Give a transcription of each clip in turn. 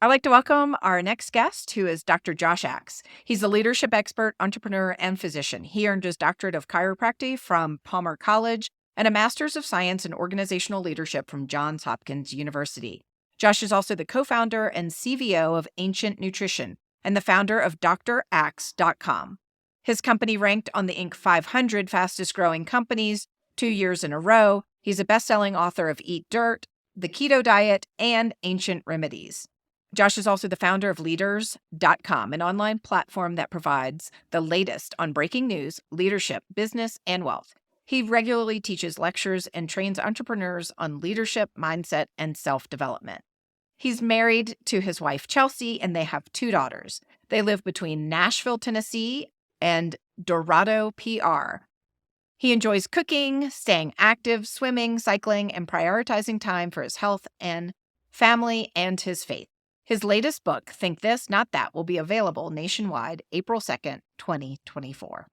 I'd like to welcome our next guest, who is Dr. Josh Axe. He's a leadership expert, entrepreneur, and physician. He earned his doctorate of chiropractic from Palmer College and a master's of science in organizational leadership from Johns Hopkins University. Josh is also the co-founder and CVO of Ancient Nutrition and the founder of draxe.com. His company ranked on the Inc. 500 fastest growing companies 2 years in a row. He's a best-selling author of Eat Dirt, The Keto Diet, and Ancient Remedies. Josh is also the founder of leaders.com, an online platform that provides the latest on breaking news, leadership, business, and wealth. He regularly teaches lectures and trains entrepreneurs on leadership, mindset, and self-development. He's married to his wife, Chelsea, and they have 2 daughters. They live between Nashville, Tennessee, and Dorado, PR. He enjoys cooking, staying active, swimming, cycling, and prioritizing time for his health and family and his faith. His latest book, Think This, Not That, will be available nationwide April 2nd, 2024.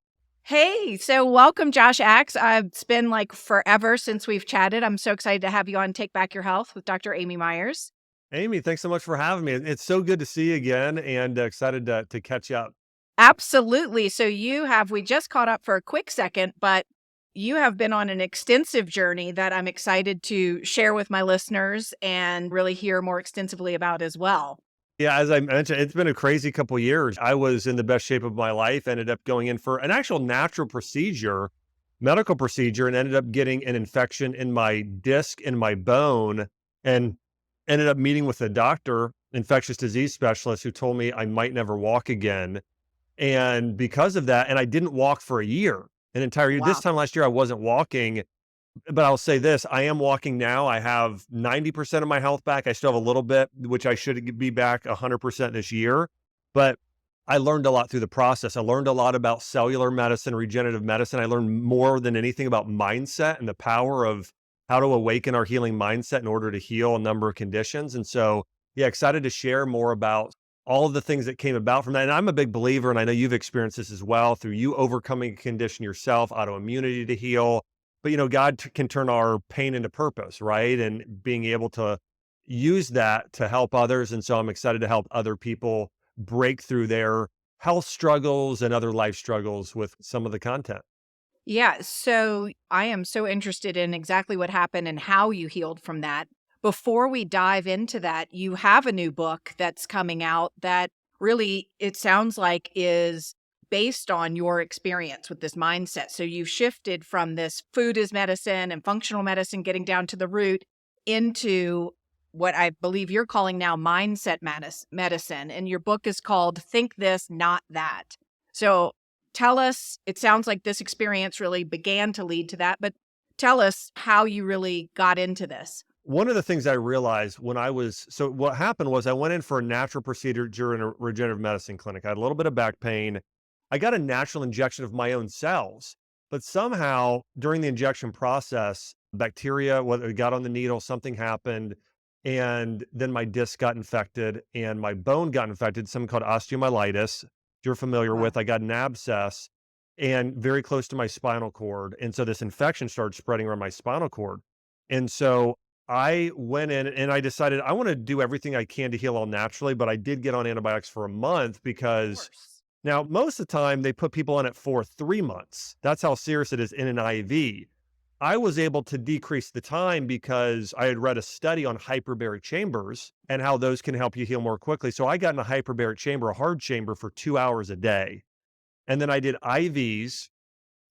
Hey, so welcome, Josh Axe. It's been like forever since we've chatted. I'm so excited to have you on Take Back Your Health with Dr. Amy Myers. Amy, thanks so much for having me. It's so good to see you again and excited to catch up. Absolutely. So we just caught up for a quick second, but you have been on an extensive journey that I'm excited to share with my listeners and really hear more extensively about as well. Yeah, as I mentioned, it's been a crazy couple years. I was in the best shape of my life, ended up going in for an actual natural procedure, medical procedure, and ended up getting an infection in my disc in my bone and ended up meeting with a doctor, infectious disease specialist, who told me I might never walk again. And because of that, and I didn't walk for a year, an entire year. This Wow. time last year, I wasn't walking. But I'll say this, I am walking now. I have 90% of my health back. I still have a little bit, which I should be back 100% this year. But I learned a lot through the process. I learned a lot about cellular medicine, regenerative medicine. I learned more than anything about mindset and the power of how to awaken our healing mindset in order to heal a number of conditions. And so, yeah, excited to share more about all of the things that came about from that. And I'm a big believer, and I know you've experienced this as well, through you overcoming a condition yourself, autoimmunity to heal. But, God can turn our pain into purpose, right? And being able to use that to help others. And so I'm excited to help other people break through their health struggles and other life struggles with some of the content. Yeah, so I am so interested in exactly what happened and how you healed from that. Before we dive into that, you have a new book that's coming out that really, it sounds like, is based on your experience with this mindset. So you've shifted from this food is medicine and functional medicine, getting down to the root, into what I believe you're calling now mindset medicine. And your book is called Think This, Not That. So tell us, it sounds like this experience really began to lead to that, but tell us how you really got into this. One of the things I realized so what happened was I went in for a natural procedure during a regenerative medicine clinic. I had a little bit of back pain. I got a natural injection of my own cells, but somehow during the injection process, bacteria, whether it got on the needle, something happened. And then my disc got infected and my bone got infected, something called osteomyelitis. You're familiar Wow. with, I got an abscess and very close to my spinal cord. And so this infection started spreading around my spinal cord. And so I went in and I decided I want to do everything I can to heal all naturally, but I did get on antibiotics for a month Of because course. now most of the time they put people on it for 3 months. That's how serious it is in an IV. I was able to decrease the time because I had read a study on hyperbaric chambers and how those can help you heal more quickly. So I got in a hyperbaric chamber, a hard chamber, for 2 hours a day. And then I did IVs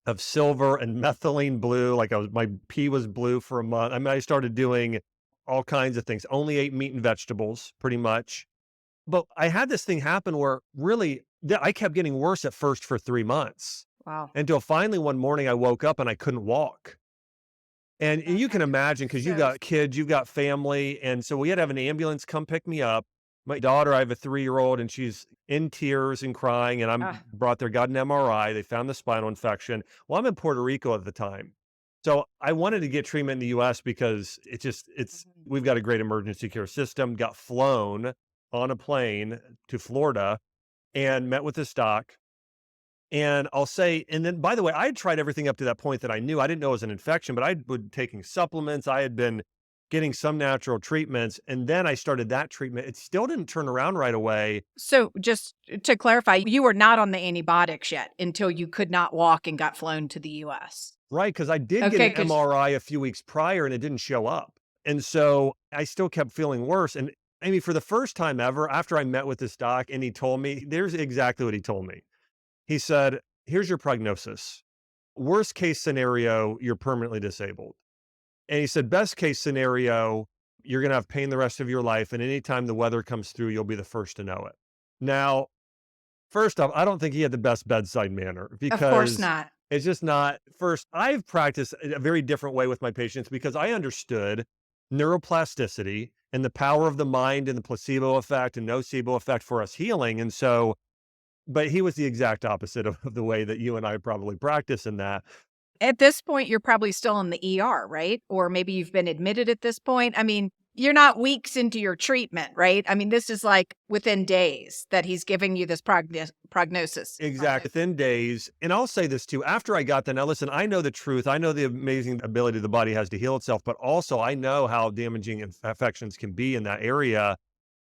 of silver and methylene blue. My pee was blue for a month. I mean, I started doing all kinds of things, only ate meat and vegetables pretty much. But I had this thing happen where really I kept getting worse at first for 3 months Wow. until finally one morning I woke up and I couldn't walk. And That you can had to be imagine, because you've so. got kids, you've got family. And so we had to have an ambulance come pick me up. My daughter, I have a 3-year-old, and she's in tears and crying. And I'm Ah, brought there, got an MRI. They found the spinal infection. Well, I'm in Puerto Rico at the time. So I wanted to get treatment in the US because mhm. we've got a great emergency care system. Got flown on a plane to Florida and met with this doc. And I'll say, and then by the way, I had tried everything up to that point that I knew. I didn't know it was an infection, but I'd been taking supplements. I had been getting some natural treatments. And then I started that treatment. It still didn't turn around right away. So just to clarify, you were not on the antibiotics yet until you could not walk and got flown to the US. Right, because I did get Okay, an 'cause MRI a few weeks prior and it didn't show up. And so I still kept feeling worse. And I mean, for the first time ever, after I met with this doc and he told me, there's exactly what he told me. He said, here's your prognosis. Worst case scenario, you're permanently disabled. And he said, best case scenario, you're going to have pain the rest of your life. And anytime the weather comes through, you'll be the first to know it. Now, first off, I don't think he had the best bedside manner of course because not. it's just not. First, I've practiced a very different way with my patients because I understood neuroplasticity and the power of the mind and the placebo effect and nocebo effect for us healing. And so, but he was the exact opposite of the way that you and I probably practice in that. At this point, you're probably still in the ER, right? Or maybe you've been admitted at this point. I mean, you're not weeks into your treatment, right? I mean, this is like within days that he's giving you this prognosis. Exactly. Within days. And I'll say this too. After I got that, now listen, I know the truth. I know the amazing ability the body has to heal itself, but also I know how damaging infections can be in that area.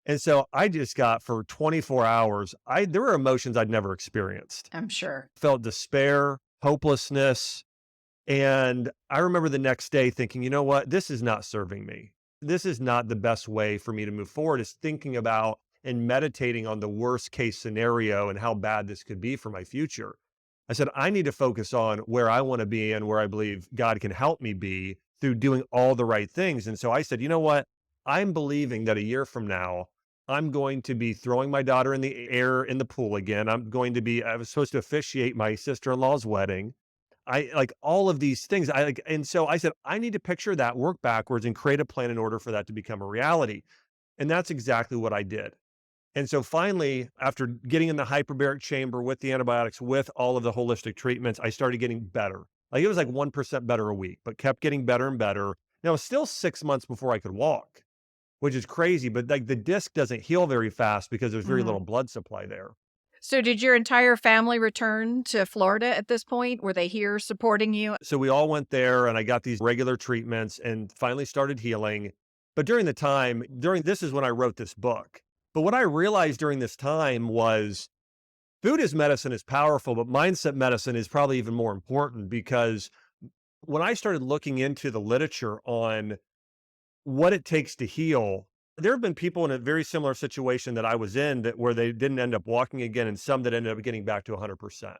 And so I just got for 24 hours, there were emotions I'd never experienced. I'm sure. Felt despair, hopelessness. And I remember the next day thinking, you know what? This is not serving me. This is not the best way for me to move forward, is thinking about and meditating on the worst case scenario and how bad this could be for my future. I said, I need to focus on where I want to be and where I believe God can help me be through doing all the right things. And so I said, you know what? I'm believing that a year from now, I'm going to be throwing my daughter in the air in the pool again. I was supposed to officiate my sister-in-law's wedding. I like all of these things. And so I said, I need to picture that, work backwards and create a plan in order for that to become a reality. And that's exactly what I did. And so finally, after getting in the hyperbaric chamber with the antibiotics, with all of the holistic treatments, I started getting better. Like it was like 1% better a week, but kept getting better and better. Now, it was still 6 months before I could walk, which is crazy, but like the disc doesn't heal very fast because there's very Mhm. little blood supply there. So did your entire family return to Florida at this point? Were they here supporting you? So we all went there and I got these regular treatments and finally started healing. But during this is when I wrote this book. But what I realized during this time was food as medicine is powerful, but mindset medicine is probably even more important because when I started looking into the literature on what it takes to heal, there have been people in a very similar situation that I was in where they didn't end up walking again and some that ended up getting back to 100%.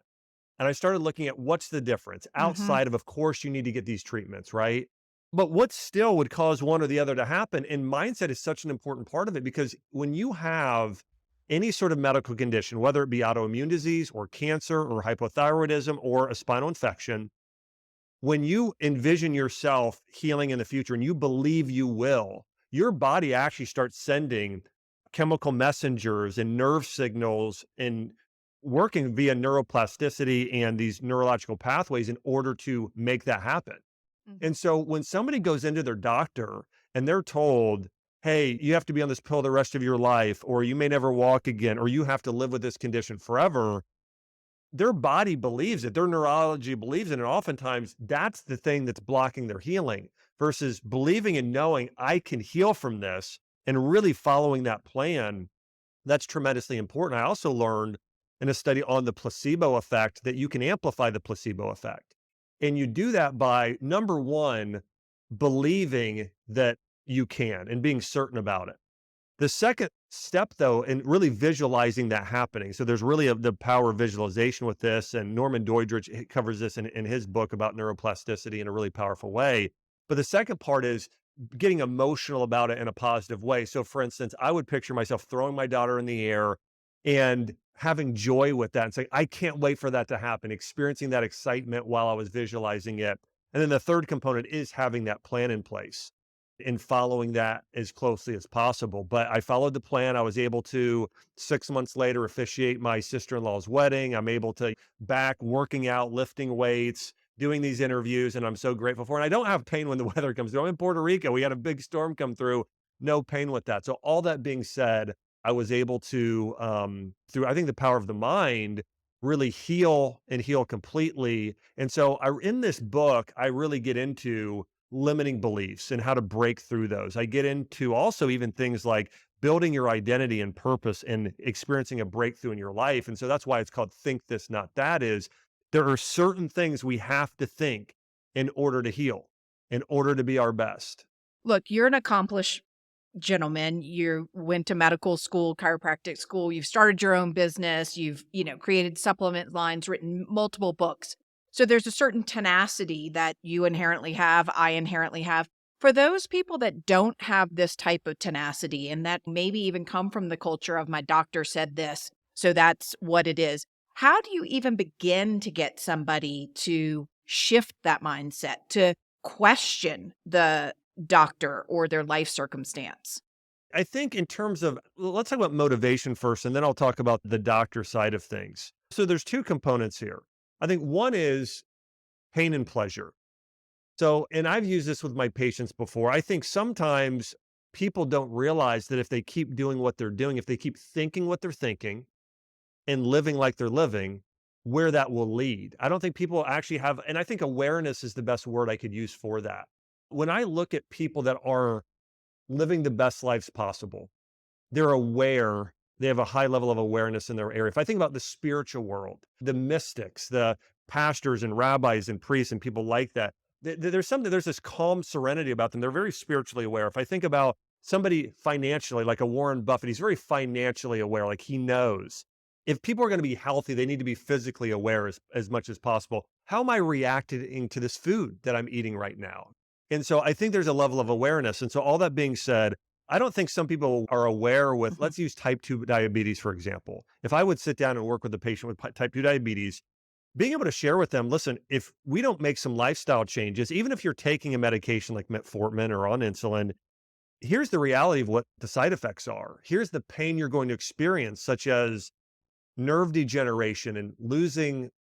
And I started looking at what's the difference Mhm. outside of course, you need to get these treatments, right? But what still would cause one or the other to happen? And mindset is such an important part of it because when you have any sort of medical condition, whether it be autoimmune disease or cancer or hypothyroidism or a spinal infection, when you envision yourself healing in the future and you believe you will, your body actually starts sending chemical messengers and nerve signals and working via neuroplasticity and these neurological pathways in order to make that happen. Mhm. And so when somebody goes into their doctor and they're told, hey, you have to be on this pill the rest of your life, or you may never walk again, or you have to live with this condition forever, their body believes it, their neurology believes it, and oftentimes that's the thing that's blocking their healing versus believing and knowing I can heal from this and really following that plan. That's tremendously important. I also learned in a study on the placebo effect that you can amplify the placebo effect. And you do that by number one, believing that you can and being certain about it. The second step, though, in really visualizing that happening. So there's really the power of visualization with this. And Norman Doidrich covers this in his book about neuroplasticity in a really powerful way. But the second part is getting emotional about it in a positive way. So, for instance, I would picture myself throwing my daughter in the air and having joy with that and saying, I can't wait for that to happen, experiencing that excitement while I was visualizing it. And then the third component is having that plan in place and following that as closely as possible. But I followed the plan. I was able to 6 months later officiate my sister-in-law's wedding. I'm able to back working out, lifting weights, doing these interviews, and I'm so grateful for it. And I don't have pain when the weather comes through. I'm in Puerto Rico. We had a big storm come through. No pain with that. So all that being said, I was able to through I think the power of the mind really heal and heal completely. And so in this book, I really get into limiting beliefs and how to break through those. I get into also even things like building your identity and purpose and experiencing a breakthrough in your life. And so that's why it's called Think This, Not That is there are certain things we have to think in order to heal, in order to be our best. Look, you're an accomplished gentleman. You went to medical school, chiropractic school, you've started your own business, you've, created supplement lines, written multiple books. So there's a certain tenacity that you inherently have, I inherently have. For those people that don't have this type of tenacity and that maybe even come from the culture of my doctor said this, so that's what it is. How do you even begin to get somebody to shift that mindset, to question the doctor or their life circumstance? I think in terms of, let's talk about motivation first, and then I'll talk about the doctor side of things. So there's two components here. I think one is pain and pleasure. So, and I've used this with my patients before. I think sometimes people don't realize that if they keep doing what they're doing, if they keep thinking what they're thinking and living like they're living, where that will lead. I don't think people actually have, and I think awareness is the best word I could use for that. When I look at people that are living the best lives possible, they're aware, they have a high level of awareness in their area. If I think about the spiritual world, the mystics, the pastors and rabbis and priests and people like that, there's this calm serenity about them. They're very spiritually aware. If I think about somebody financially, like a Warren Buffett, he's very financially aware, like he knows. If people are going to be healthy, they need to be physically aware as much as possible. How am I reacting to this food that I'm eating right now? And so I think there's a level of awareness. And so all that being said, I don't think some people are aware with, Mhm. let's use type 2 diabetes, for example. If I would sit down and work with a patient with type 2 diabetes, being able to share with them, listen, if we don't make some lifestyle changes, even if you're taking a medication like metformin or on insulin, here's the reality of what the side effects are. Here's the pain you're going to experience, such as nerve degeneration and losing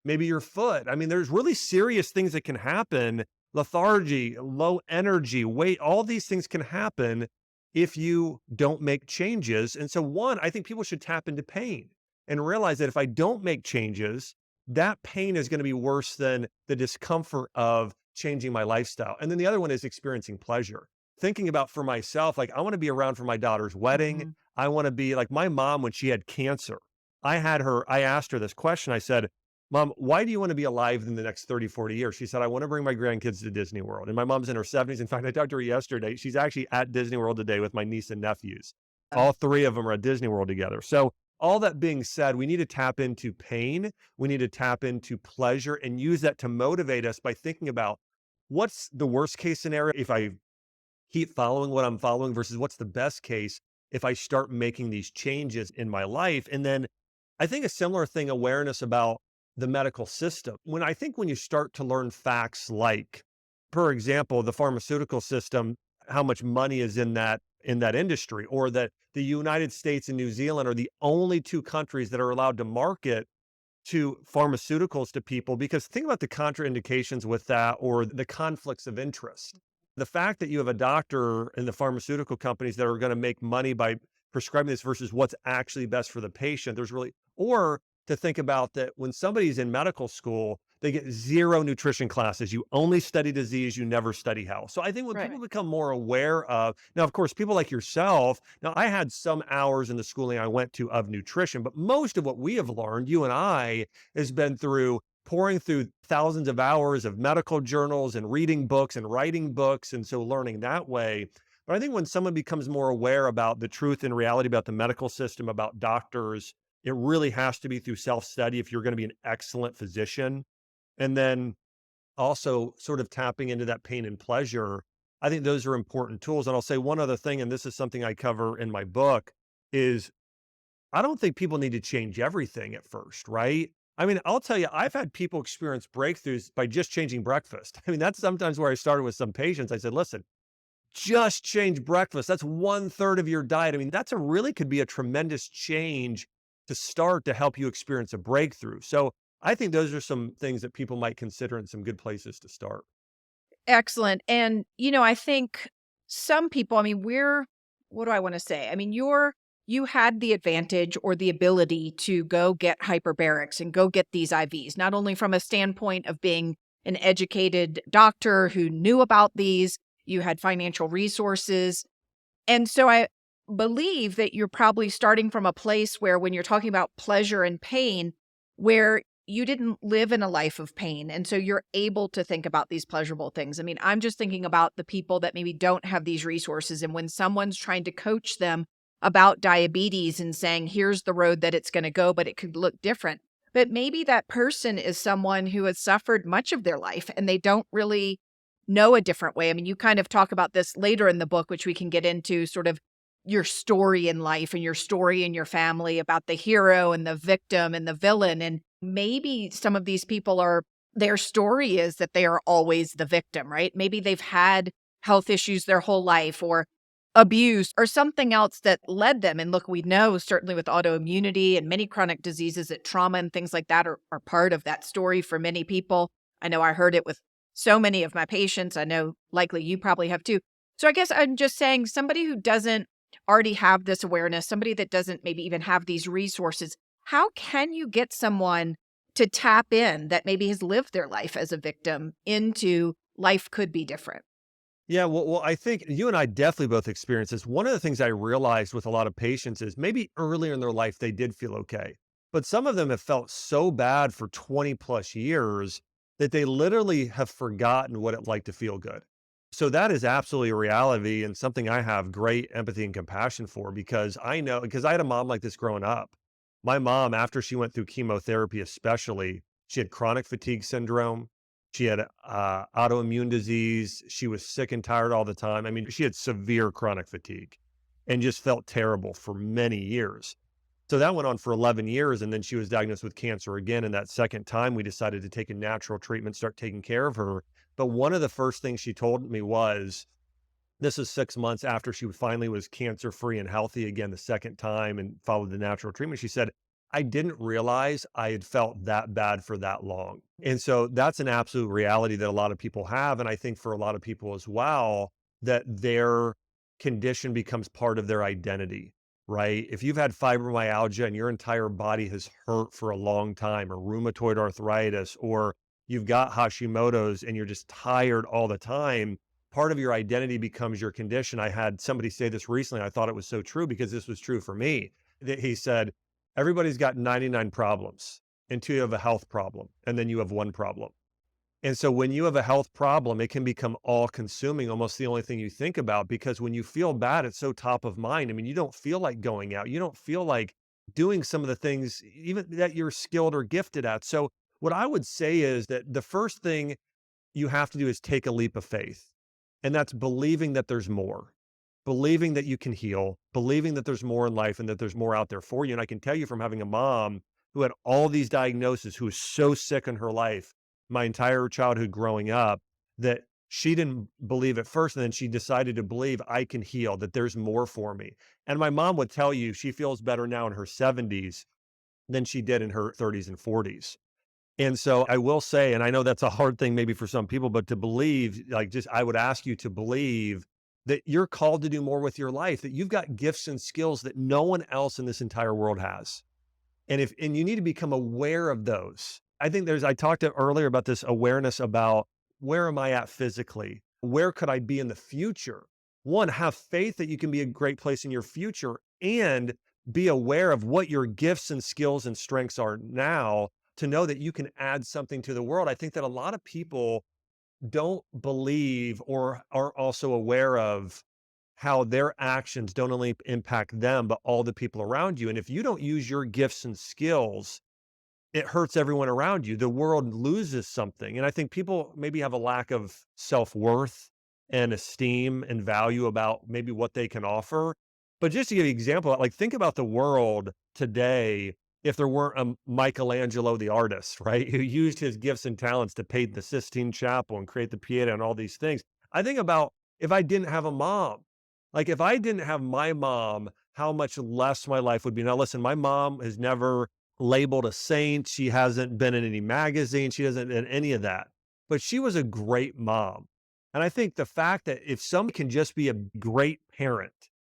maybe your foot. I mean, there's really serious things that can happen. Lethargy, low energy, weight, all these things can happen if you don't make changes. And so, one, I think people should tap into pain and realize that if I don't make changes, that pain is going to be worse than the discomfort of changing my lifestyle. And then the other one is experiencing pleasure. Thinking about for myself, like I want to be around for my daughter's wedding. Mhm. I want to be like my mom when she had cancer. I asked her this question. I said, Mom, why do you want to be alive in the next 30, 40 years? She said, I want to bring my grandkids to Disney World. And my mom's in her 70s. In fact, I talked to her yesterday. She's actually at Disney World today with my niece and nephews. Uh, All three of them are at Disney World together. So, all that being said, we need to tap into pain. We need to tap into pleasure and use that to motivate us by thinking about what's the worst case scenario if I keep following what I'm following versus what's the best case if I start making these changes in my life. And then I think a similar thing, awareness about the medical system. When you start to learn facts like, for example, the pharmaceutical system, how much money is in that industry, or that the United States and New Zealand are the only two countries that are allowed to market to pharmaceuticals to people, because think about the contraindications with that or the conflicts of interest. The fact that you have a doctor and the pharmaceutical companies that are going to make money by prescribing this versus what's actually best for the patient, there's really, or to think about that when somebody's in medical school, they get zero nutrition classes. You only study disease, you never study health. So I think when people Right. become more aware of, now, of course, people like yourself, now I had some hours in the schooling I went to of nutrition, but most of what we have learned, you and I, has been through pouring through thousands of hours of medical journals and reading books and writing books. And so learning that way. But I think when someone becomes more aware about the truth and reality about the medical system, about doctors, it really has to be through self-study if you're going to be an excellent physician. And then also sort of tapping into that pain and pleasure. I think those are important tools. And I'll say one other thing, and this is something I cover in my book, is I don't think people need to change everything at first, right? I mean, I'll tell you, I've had people experience breakthroughs by just changing breakfast. I mean, that's sometimes where I started with some patients. I said, listen, just change breakfast. That's one third of your diet. I mean, that's a really could be a tremendous change to start to help you experience a breakthrough. So I think those are some things that people might consider and some good places to start. Excellent. And, I think some people, I mean, what do I want to say? I mean, you had the advantage or the ability to go get hyperbarics and go get these IVs, not only from a standpoint of being an educated doctor who knew about these, you had financial resources. And so I believe that you're probably starting from a place where when you're talking about pleasure and pain, where you didn't live in a life of pain. And so you're able to think about these pleasurable things. I mean, I'm just thinking about the people that maybe don't have these resources. And when someone's trying to coach them about diabetes and saying, here's the road that it's going to go, but it could look different. But maybe that person is someone who has suffered much of their life and they don't really know a different way. I mean, you kind of talk about this later in the book, which we can get into sort of your story in life and your story in your family about the hero and the victim and the villain. And maybe some of these people their story is that they are always the victim, right? Maybe they've had health issues their whole life or abuse or something else that led them. And look, we know certainly with autoimmunity and many chronic diseases that trauma and things like that are part of that story for many people. I know I heard it with so many of my patients. I know likely you probably have too. So I guess I'm just saying somebody who doesn't already have this awareness, somebody that doesn't maybe even have these resources, how can you get someone to tap in that maybe has lived their life as a victim into life could be different? Yeah, well, I think you and I definitely both experienced this. One of the things I realized with a lot of patients is maybe earlier in their life, they did feel okay. But some of them have felt so bad for 20 plus years that they literally have forgotten what it's like to feel good. So that is absolutely a reality and something I have great empathy and compassion for because I know, because I had a mom like this growing up. My mom, after she went through chemotherapy, especially, she had chronic fatigue syndrome. She had autoimmune disease. She was sick and tired all the time. I mean, she had severe chronic fatigue and just felt terrible for many years. So that went on for 11 years. And then she was diagnosed with cancer again. And that second time, we decided to take a natural treatment, start taking care of her. But one of the first things she told me was, this is 6 months after she finally was cancer free and healthy again the second time and followed the natural treatment. She said, I didn't realize I had felt that bad for that long. And so that's an absolute reality that a lot of people have. And I think for a lot of people as well, that their condition becomes part of their identity, right? If you've had fibromyalgia and your entire body has hurt for a long time, or rheumatoid arthritis, or you've got Hashimoto's and you're just tired all the time, part of your identity becomes your condition. I had somebody say this recently. I thought it was so true because this was true for me. That he said, everybody's got 99 problems until you have a health problem, and then you have one problem. And so when you have a health problem, it can become all consuming, almost the only thing you think about, because when you feel bad, it's so top of mind. I mean, you don't feel like going out. You don't feel like doing some of the things even that you're skilled or gifted at. So what I would say is that the first thing you have to do is take a leap of faith. And that's believing that there's more, believing that you can heal, believing that there's more in life and that there's more out there for you. And I can tell you from having a mom who had all these diagnoses, who was so sick in her life, my entire childhood growing up, that she didn't believe at first. And then she decided to believe I can heal, that there's more for me. And my mom would tell you she feels better now in her 70s than she did in her 30s and 40s. And so I will say, and I know that's a hard thing maybe for some people, but to believe, like just I would ask you to believe that you're called to do more with your life, that you've got gifts and skills that no one else in this entire world has. And you need to become aware of those. I think I talked earlier about this awareness about where am I at physically? Where could I be in the future? One, have faith that you can be a great place in your future and be aware of what your gifts and skills and strengths are now to know that you can add something to the world. I think that a lot of people don't believe or are also aware of how their actions don't only impact them, but all the people around you. And if you don't use your gifts and skills, it hurts everyone around you. The world loses something. And I think people maybe have a lack of self-worth and esteem and value about maybe what they can offer. But just to give you an example, like think about the world today if there weren't a Michelangelo, the artist, right? Who used his gifts and talents to paint the Sistine Chapel and create the Pieta and all these things. I think about if I didn't have a mom, like if I didn't have my mom, how much less my life would be. Now, listen, my mom has never labeled a saint. She hasn't been in any magazine. She hasn't done any of that. But she was a great mom. And I think the fact that if someone can just be a great parent,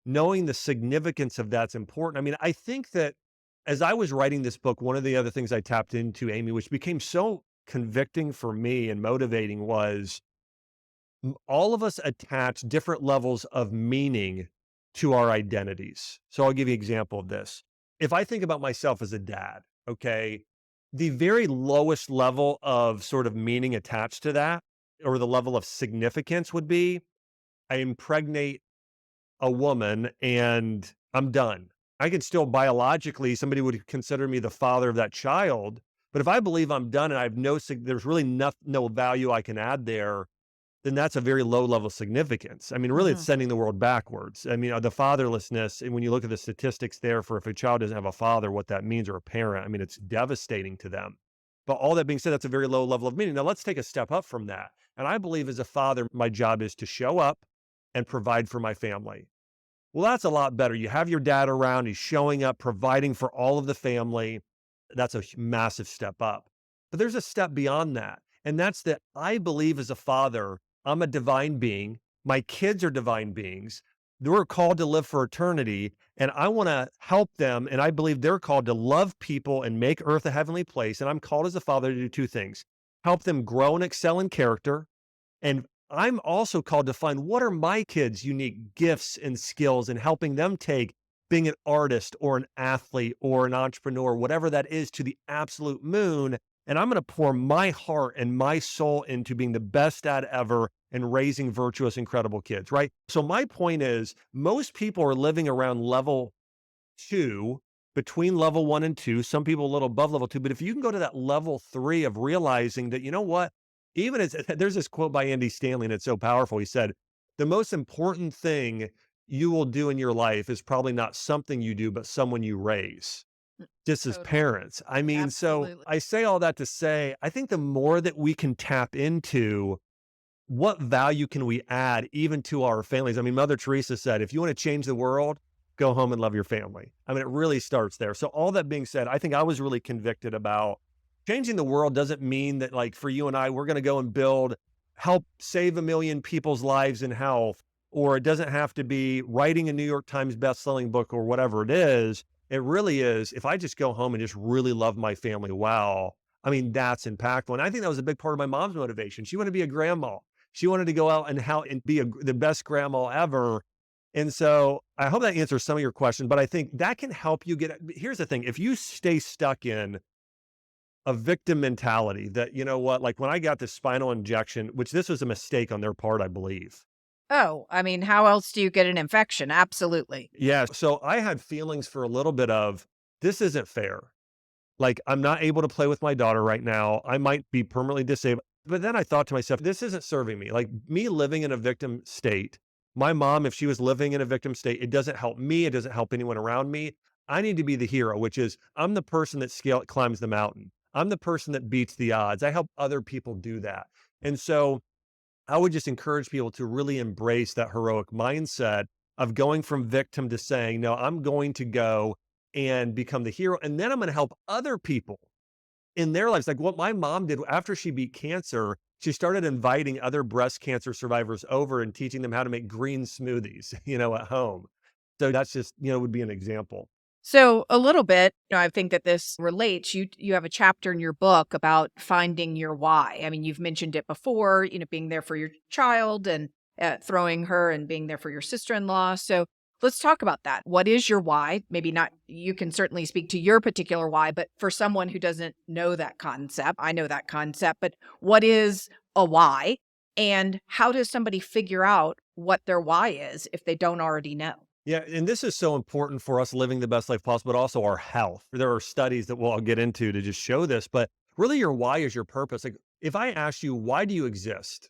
knowing the significance of that's important. I mean, I think that as I was writing this book, one of the other things I tapped into, Amy, which became so convicting for me and motivating was all of us attach different levels of meaning to our identities. So I'll give you an example of this. If I think about myself as a dad, okay, the very lowest level of sort of meaning attached to that, or the level of significance would be I impregnate a woman and I'm done. I could still biologically, somebody would consider me the father of that child. But if I believe I'm done and I have there's really no value I can add there, then that's a very low level of significance. I mean, really, it's Mhm. sending the world backwards. I mean, the fatherlessness, and when you look at the statistics there for if a child doesn't have a father, what that means, or a parent, I mean, it's devastating to them. But all that being said, that's a very low level of meaning. Now, let's take a step up from that. And I believe as a father, my job is to show up and provide for my family. Well, that's a lot better. You have your dad around, he's showing up, providing for all of the family. That's a massive step up. But there's a step beyond that. And that's that I believe as a father, I'm a divine being. My kids are divine beings. We're called to live for eternity. And I want to help them. And I believe they're called to love people and make earth a heavenly place. And I'm called as a father to do two things: help them grow and excel in character, and I'm also called to find what are my kids' unique gifts and skills and helping them take being an artist or an athlete or an entrepreneur, whatever that is, to the absolute moon. And I'm going to pour my heart and my soul into being the best dad ever and raising virtuous, incredible kids, right? So my point is most people are living around level 2, between level 1 and 2, some people a little above level 2, but if you can go to that level 3 of realizing that, you know what, even as there's this quote by Andy Stanley, and it's so powerful. He said, "The most important thing you will do in your life is probably not something you do, but someone you raise." Just as Totally. parents. I mean, so Absolutely. I say all that to say, I think the more that we can tap into what value can we add even to our families? I mean, Mother Teresa said, if you want to change the world, go home and love your family. I mean, it really starts there. So all that being said, I think I was really convicted about changing the world doesn't mean that like for you and I, we're going to go and help save a million people's lives in health, or it doesn't have to be writing a New York Times best-selling book or whatever it is. It really is, if I just go home and just really love my family well, I mean, that's impactful. And I think that was a big part of my mom's motivation. She wanted to be a grandma. She wanted to go out and be the best grandma ever. And so I hope that answers some of your question, but I think that can help you here's the thing. If you stay stuck in a victim mentality that, you know what, like when I got this spinal injection, which this was a mistake on their part, I believe. Oh, I mean, how else do you get an infection? Absolutely. Yeah. So I had feelings for a little bit of this isn't fair. Like, I'm not able to play with my daughter right now. I might be permanently disabled. But then I thought to myself, this isn't serving me. Like, me living in a victim state, my mom, if she was living in a victim state, it doesn't help me. It doesn't help anyone around me. I need to be the hero, which is I'm the person that climbs the mountain. I'm the person that beats the odds. I help other people do that. And so I would just encourage people to really embrace that heroic mindset of going from victim to saying, no, I'm going to go and become the hero. And then I'm going to help other people in their lives. Like what my mom did after she beat cancer, she started inviting other breast cancer survivors over and teaching them how to make green smoothies, at home. So that's just, would be an example. So a little bit, I think that this relates. You have a chapter in your book about finding your why. I mean, you've mentioned it before, being there for your child and throwing her and being there for your sister-in-law. So let's talk about that. What is your why? Maybe not, you can certainly speak to your particular why, but for someone who doesn't know that concept, I know that concept, but what is a why? And how does somebody figure out what their why is if they don't already know? Yeah, and this is so important for us living the best life possible, but also our health. There are studies that we'll get into to just show this, but really your why is your purpose. Like if I ask you, why do you exist?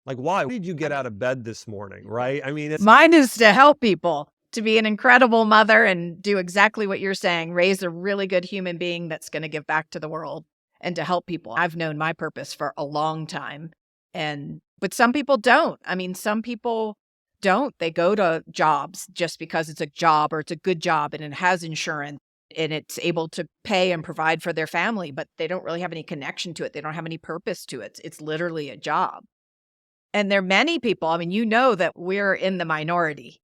Like, why did you get out of bed this morning? Right. I mean, Mine is to help people, to be an incredible mother and do exactly what you're saying, raise a really good human being that's going to give back to the world and to help people. I've known my purpose for a long time. But some people don't. I mean, some people don't. They go to jobs just because it's a job or it's a good job and it has insurance and it's able to pay and provide for their family, but they don't really have any connection to it. They don't have any purpose to it. It's literally a job. And there are many people, I mean, that we're in the minority.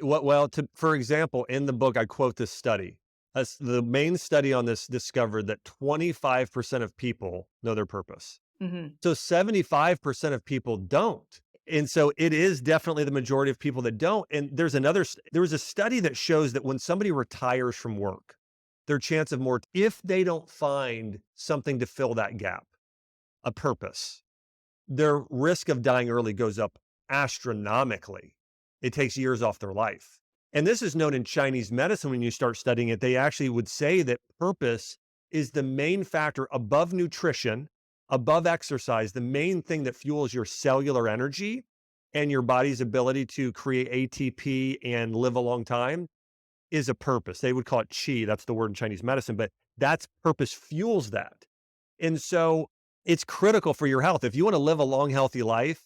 well, for example, in the book, I quote this study. The main study on this discovered that 25% of people know their purpose. Hmm. So 75% of people don't. And so it is definitely the majority of people that don't. And there was a study that shows that when somebody retires from work, their chance of more, if they don't find something to fill that gap, a purpose, their risk of dying early goes up astronomically. It takes years off their life. And this is known in Chinese medicine. When you start studying it, they actually would say that purpose is the main factor above nutrition, above exercise, the main thing that fuels your cellular energy and your body's ability to create ATP and live a long time is a purpose. They would call it qi. That's the word in Chinese medicine, but that's purpose fuels that. And so it's critical for your health. If you want to live a long, healthy life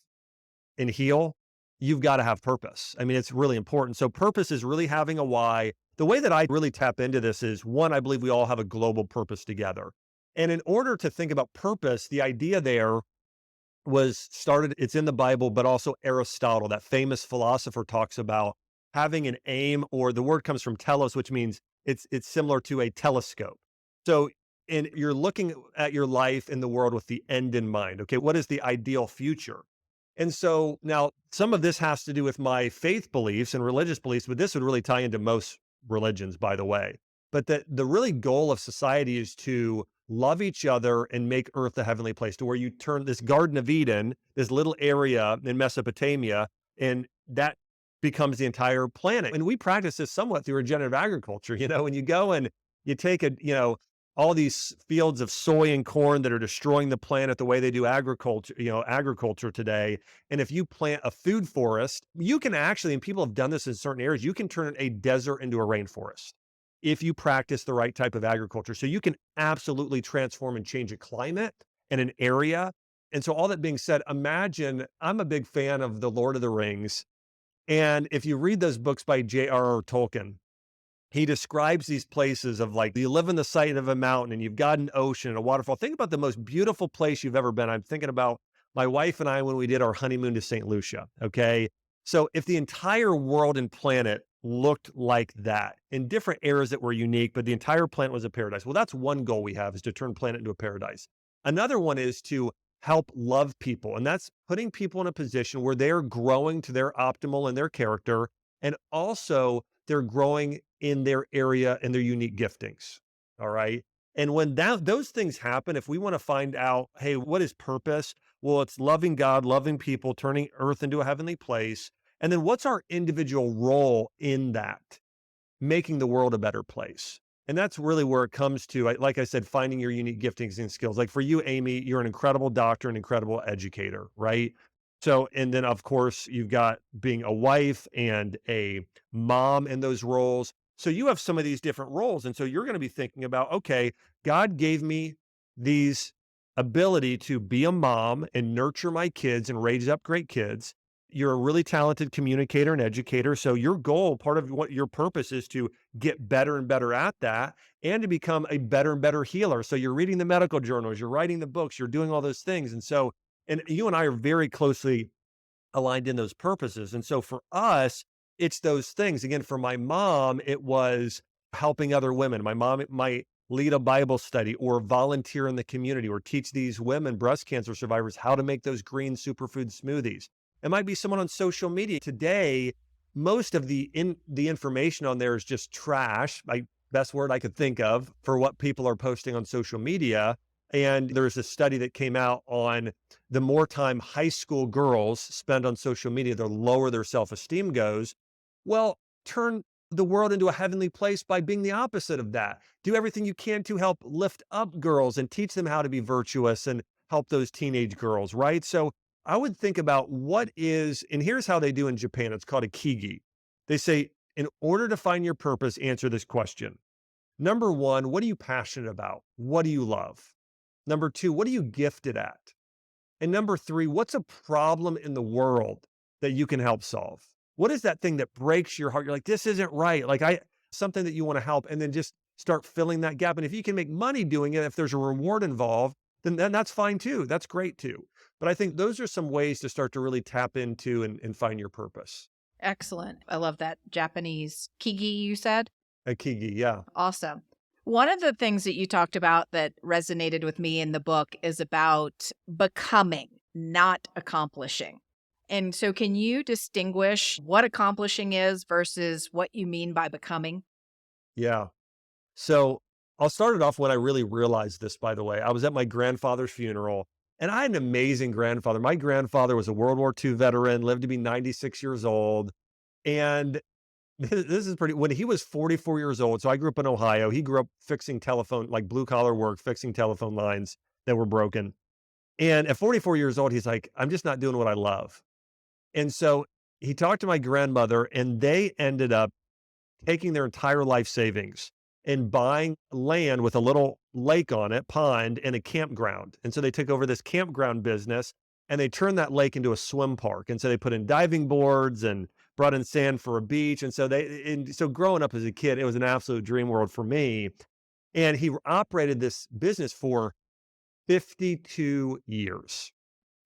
and heal, you've got to have purpose. I mean, it's really important. So purpose is really having a why. The way that I really tap into this is, one, I believe we all have a global purpose together. And in order to think about purpose, the idea there was started, it's in the Bible, but also Aristotle, that famous philosopher, talks about having an aim, or the word comes from telos, which means it's similar to a telescope. So, and you're looking at your life in the world with the end in mind. Okay, what is the ideal future? And so now some of this has to do with my faith beliefs and religious beliefs, but this would really tie into most religions, by the way. But the really goal of society is to love each other and make earth a heavenly place, to where you turn this Garden of Eden, this little area in Mesopotamia, and that becomes the entire planet. And we practice this somewhat through regenerative agriculture. When you go and you take all these fields of soy and corn that are destroying the planet the way they do agriculture today. And if you plant a food forest, you can actually, and people have done this in certain areas, you can turn a desert into a rainforest if you practice the right type of agriculture. So you can absolutely transform and change a climate and an area. And so all that being said, imagine, I'm a big fan of The Lord of the Rings. And if you read those books by J.R.R. Tolkien, he describes these places of, like, you live in the side of a mountain and you've got an ocean and a waterfall. Think about the most beautiful place you've ever been. I'm thinking about my wife and I when we did our honeymoon to St. Lucia. Okay. So if the entire world and planet looked like that in different eras that were unique, but the entire planet was a paradise. Well, that's one goal we have, is to turn planet into a paradise. Another one is to help love people. And that's putting people in a position where they're growing to their optimal in their character, and also they're growing in their area and their unique giftings. All right. And when those things happen, if we want to find out, hey, what is purpose? Well, it's loving God, loving people, turning earth into a heavenly place. And then what's our individual role in that, making the world a better place? And that's really where it comes to, like I said, finding your unique giftings and skills. Like for you, Amy, you're an incredible doctor, an incredible educator, right? So, and then of course, you've got being a wife and a mom in those roles. So you have some of these different roles. And so you're going to be thinking about, okay, God gave me these ability to be a mom and nurture my kids and raise up great kids. You're a really talented communicator and educator. So your goal, part of what your purpose is, to get better and better at that, and to become a better and better healer. So you're reading the medical journals, you're writing the books, you're doing all those things. And so, and you and I are very closely aligned in those purposes. And so for us, it's those things. Again, for my mom, it was helping other women. My mom might lead a Bible study or volunteer in the community or teach these women, breast cancer survivors, how to make those green superfood smoothies. It might be someone on social media. Today, most of the information on there is just trash. Best word I could think of for what people are posting on social media. And there's a study that came out on the more time high school girls spend on social media, the lower their self-esteem goes. Well, turn the world into a heavenly place by being the opposite of that. Do everything you can to help lift up girls and teach them how to be virtuous and help those teenage girls, right? So I would think about what is, and here's how they do in Japan. It's called a kigi. They say, in order to find your purpose, answer this question. Number one, what are you passionate about? What do you love? Number two, what are you gifted at? And number three, what's a problem in the world that you can help solve? What is that thing that breaks your heart? You're like, this isn't right. Something that you want to help, and then just start filling that gap. And if you can make money doing it, if there's a reward involved, then that's fine too. That's great too. But I think those are some ways to start to really tap into and find your purpose. Excellent. I love that Japanese kigi you said. A Kigi, yeah. Awesome. One of the things that you talked about that resonated with me in the book is about becoming, not accomplishing. And so, can you distinguish what accomplishing is versus what you mean by becoming? Yeah. So I'll start it off when I really realized this, by the way. I was at my grandfather's funeral and I had an amazing grandfather. My grandfather was a World War II veteran, lived to be 96 years old. And this is pretty, when he was 44 years old. So I grew up in Ohio. He grew up fixing telephone, like blue collar work, fixing telephone lines that were broken. And at 44 years old, he's like, I'm just not doing what I love. And so he talked to my grandmother and they ended up taking their entire life savings and buying land with a little lake on it, pond, and a campground. And so they took over this campground business and they turned that lake into a swim park. And so they put in diving boards and brought in sand for a beach. And so growing up as a kid, it was an absolute dream world for me. And he operated this business for 52 years.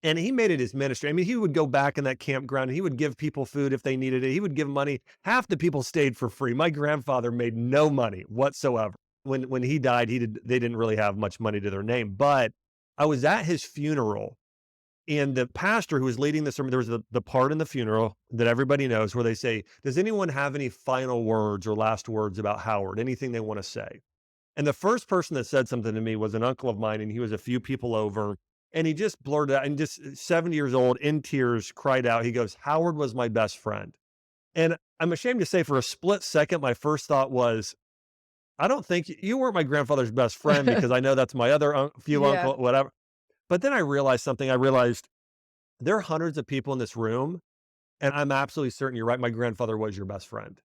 And he made it his ministry. I mean, he would go back in that campground and he would give people food if they needed it. He would give money. Half the people stayed for free. My grandfather made no money whatsoever. When he died, they didn't really have much money to their name. But I was at his funeral and the pastor who was leading the sermon, there was the part in the funeral that everybody knows where they say, does anyone have any final words or last words about Howard? Anything they want to say? And the first person that said something to me was an uncle of mine, and he was a few people over. And he just blurted out, and just 70 years old, in tears, cried out. He goes, Howard was my best friend. And I'm ashamed to say, for a split second, my first thought was, I don't think you weren't my grandfather's best friend because I know that's my other few Yeah. uncle, whatever. But then I realized something. I realized there are hundreds of people in this room, and I'm absolutely certain you're right. My grandfather was your best friend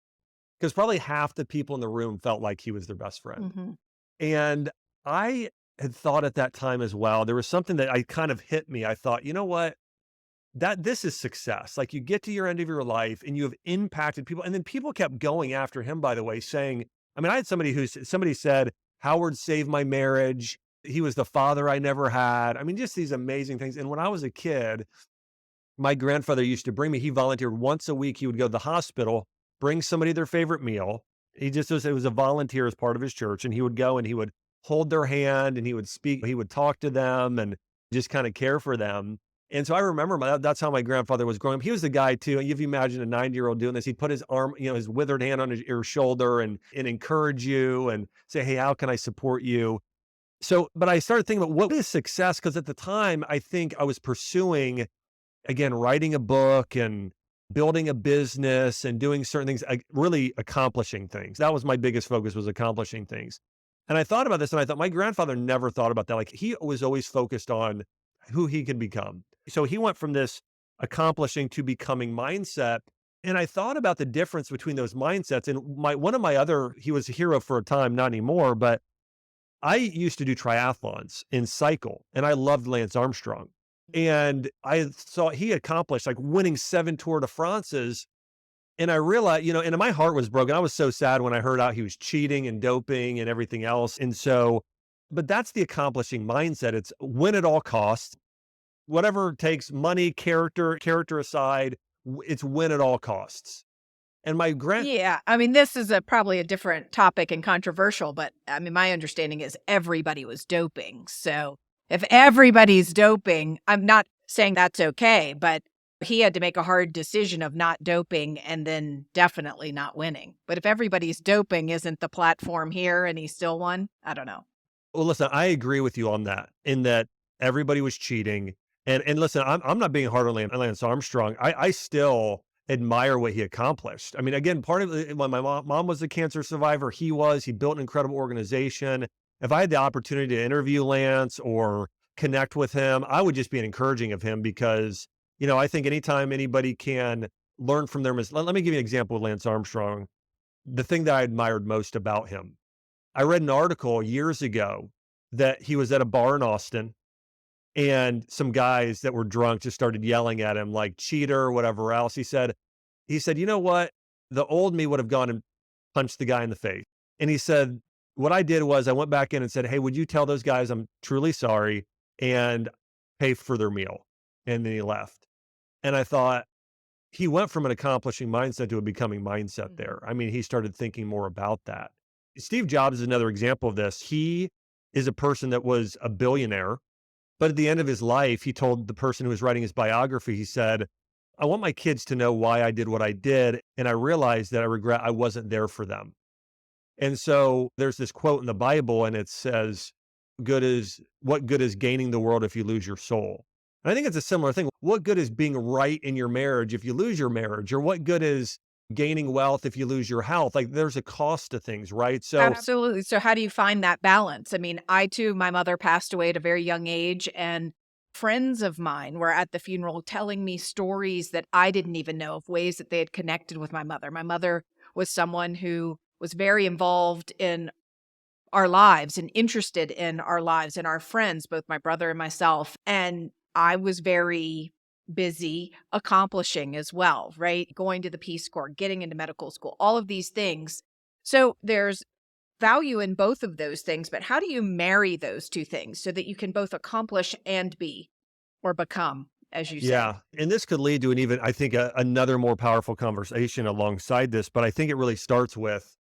because probably half the people in the room felt like he was their best friend. Hmm. And I had thought at that time as well, there was something that I kind of hit me. I thought, you know what? That this is success. Like you get to your end of your life and you have impacted people. And then people kept going after him, by the way, saying, I mean, I had somebody said, Howard saved my marriage. He was the father I never had. I mean, just these amazing things. And when I was a kid, my grandfather used to bring me, he volunteered once a week. He would go to the hospital, bring somebody their favorite meal. It was a volunteer as part of his church. And he would go and he would hold their hand and he would speak, he would talk to them and just kind of care for them. And so I remember that's how my grandfather was growing up. He was the guy too. And if you imagine a 90-year-old doing this, he'd put his arm, his withered hand on your shoulder and encourage you and say, hey, how can I support you? So, but I started thinking about what is success? Because at the time, I think I was pursuing again, writing a book and building a business and doing certain things, really accomplishing things. That was my biggest focus, was accomplishing things. And I thought about this and I thought my grandfather never thought about that. Like he was always focused on who he could become. So he went from this accomplishing to becoming mindset. And I thought about the difference between those mindsets. And one of my other, he was a hero for a time, not anymore, but I used to do triathlons and cycle, and I loved Lance Armstrong. And I saw he accomplished like winning 7 Tour de France's. And I realized, and my heart was broken. I was so sad when I heard out he was cheating and doping and everything else. And so, but that's the accomplishing mindset. It's win at all costs, whatever it takes, money, character aside, it's win at all costs. And Yeah, I mean, this is probably a different topic and controversial, but I mean, my understanding is everybody was doping. So if everybody's doping, I'm not saying that's okay, but he had to make a hard decision of not doping and then definitely not winning. But if everybody's doping isn't the platform here and he still won, I don't know. Well, listen, I agree with you on that, in that everybody was cheating. And listen, I'm not being hard on Lance Armstrong. I still admire what he accomplished. I mean, again, part of it, when my mom was a cancer survivor, he built an incredible organization. If I had the opportunity to interview Lance or connect with him, I would just be encouraging of him because, I think anytime anybody can learn from their mistakes. Let me give you an example with Lance Armstrong. The thing that I admired most about him, I read an article years ago that he was at a bar in Austin and some guys that were drunk just started yelling at him like cheater, whatever else. He said, you know what? The old me would have gone and punched the guy in the face. And he said, what I did was I went back in and said, hey, would you tell those guys I'm truly sorry and pay for their meal? And then he left. And I thought, he went from an accomplishing mindset to a becoming mindset Mhm. there. I mean, he started thinking more about that. Steve Jobs is another example of this. He is a person that was a billionaire, but at the end of his life, he told the person who was writing his biography, he said, I want my kids to know why I did what I did. And I realized that I regret I wasn't there for them. And so there's this quote in the Bible, and it says, what good is gaining the world if you lose your soul? And I think it's a similar thing. What good is being right in your marriage if you lose your marriage? Or what good is gaining wealth if you lose your health? Like there's a cost to things, right? So Absolutely. So how do you find that balance? I mean, I too, my mother passed away at a very young age, and friends of mine were at the funeral telling me stories that I didn't even know of, ways that they had connected with my mother. My mother was someone who was very involved in our lives and interested in our lives and our friends, both my brother and myself. And I was very busy accomplishing as well, right? Going to the Peace Corps, getting into medical school, all of these things. So there's value in both of those things, but how do you marry those two things so that you can both accomplish and be or become, as you say? yeah, and this could lead to an even, I think, another more powerful conversation alongside this. But I think it really starts with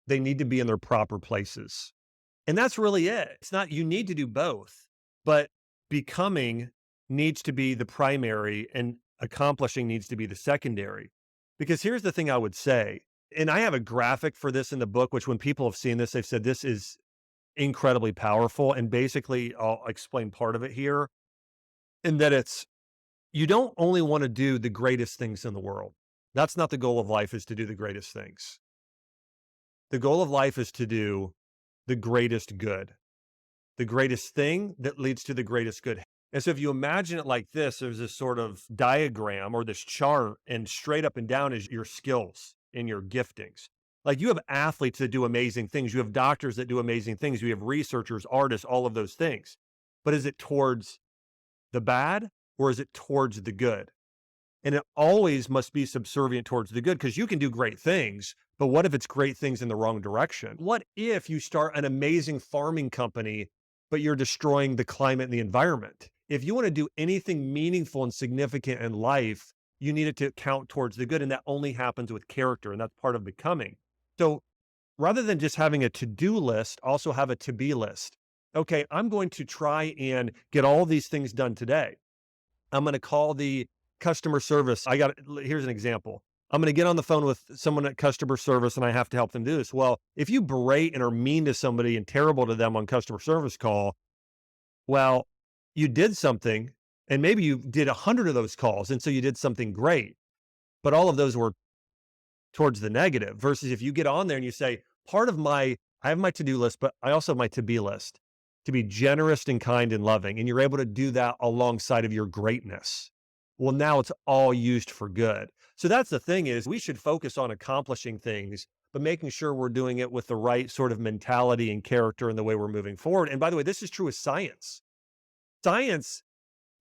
they need to be in their proper places. And that's really it. It's not, you need to do both, but becoming needs to be the primary and accomplishing needs to be the secondary. Because here's the thing I would say, and I have a graphic for this in the book, which when people have seen this, they've said this is incredibly powerful. And basically, I'll explain part of it here, in that it's, you don't only want to do the greatest things in the world. That's not the goal of life, is to do the greatest things. The goal of life is to do the greatest good. The greatest thing that leads to the greatest good. And so if you imagine it like this, there's this sort of diagram or this chart, and straight up and down is your skills and your giftings. Like you have athletes that do amazing things. You have doctors that do amazing things. You have researchers, artists, all of those things. But is it towards the bad or is it towards the good? And it always must be subservient towards the good, because you can do great things, but what if it's great things in the wrong direction? What if you start an amazing farming company, but you're destroying the climate and the environment? If you want to do anything meaningful and significant in life, you need it to count towards the good. And that only happens with character. And that's part of becoming. So rather than just having a to-do list, also have a to-be list. Okay, I'm going to try and get all these things done today. I'm going to call the customer service. Here's an example. I'm going to get on the phone with someone at customer service and I have to help them do this. Well, if you berate and are mean to somebody and terrible to them on customer service call, well, you did something, and maybe you did 100 of those calls. And so you did something great, but all of those were towards the negative. Versus if you get on there and you say, I have my to-do list, but I also have my to-be list, to be generous and kind and loving. And you're able to do that alongside of your greatness. Well, now it's all used for good. So that's the thing, is we should focus on accomplishing things, but making sure we're doing it with the right sort of mentality and character in the way we're moving forward. And by the way, this is true with science. Science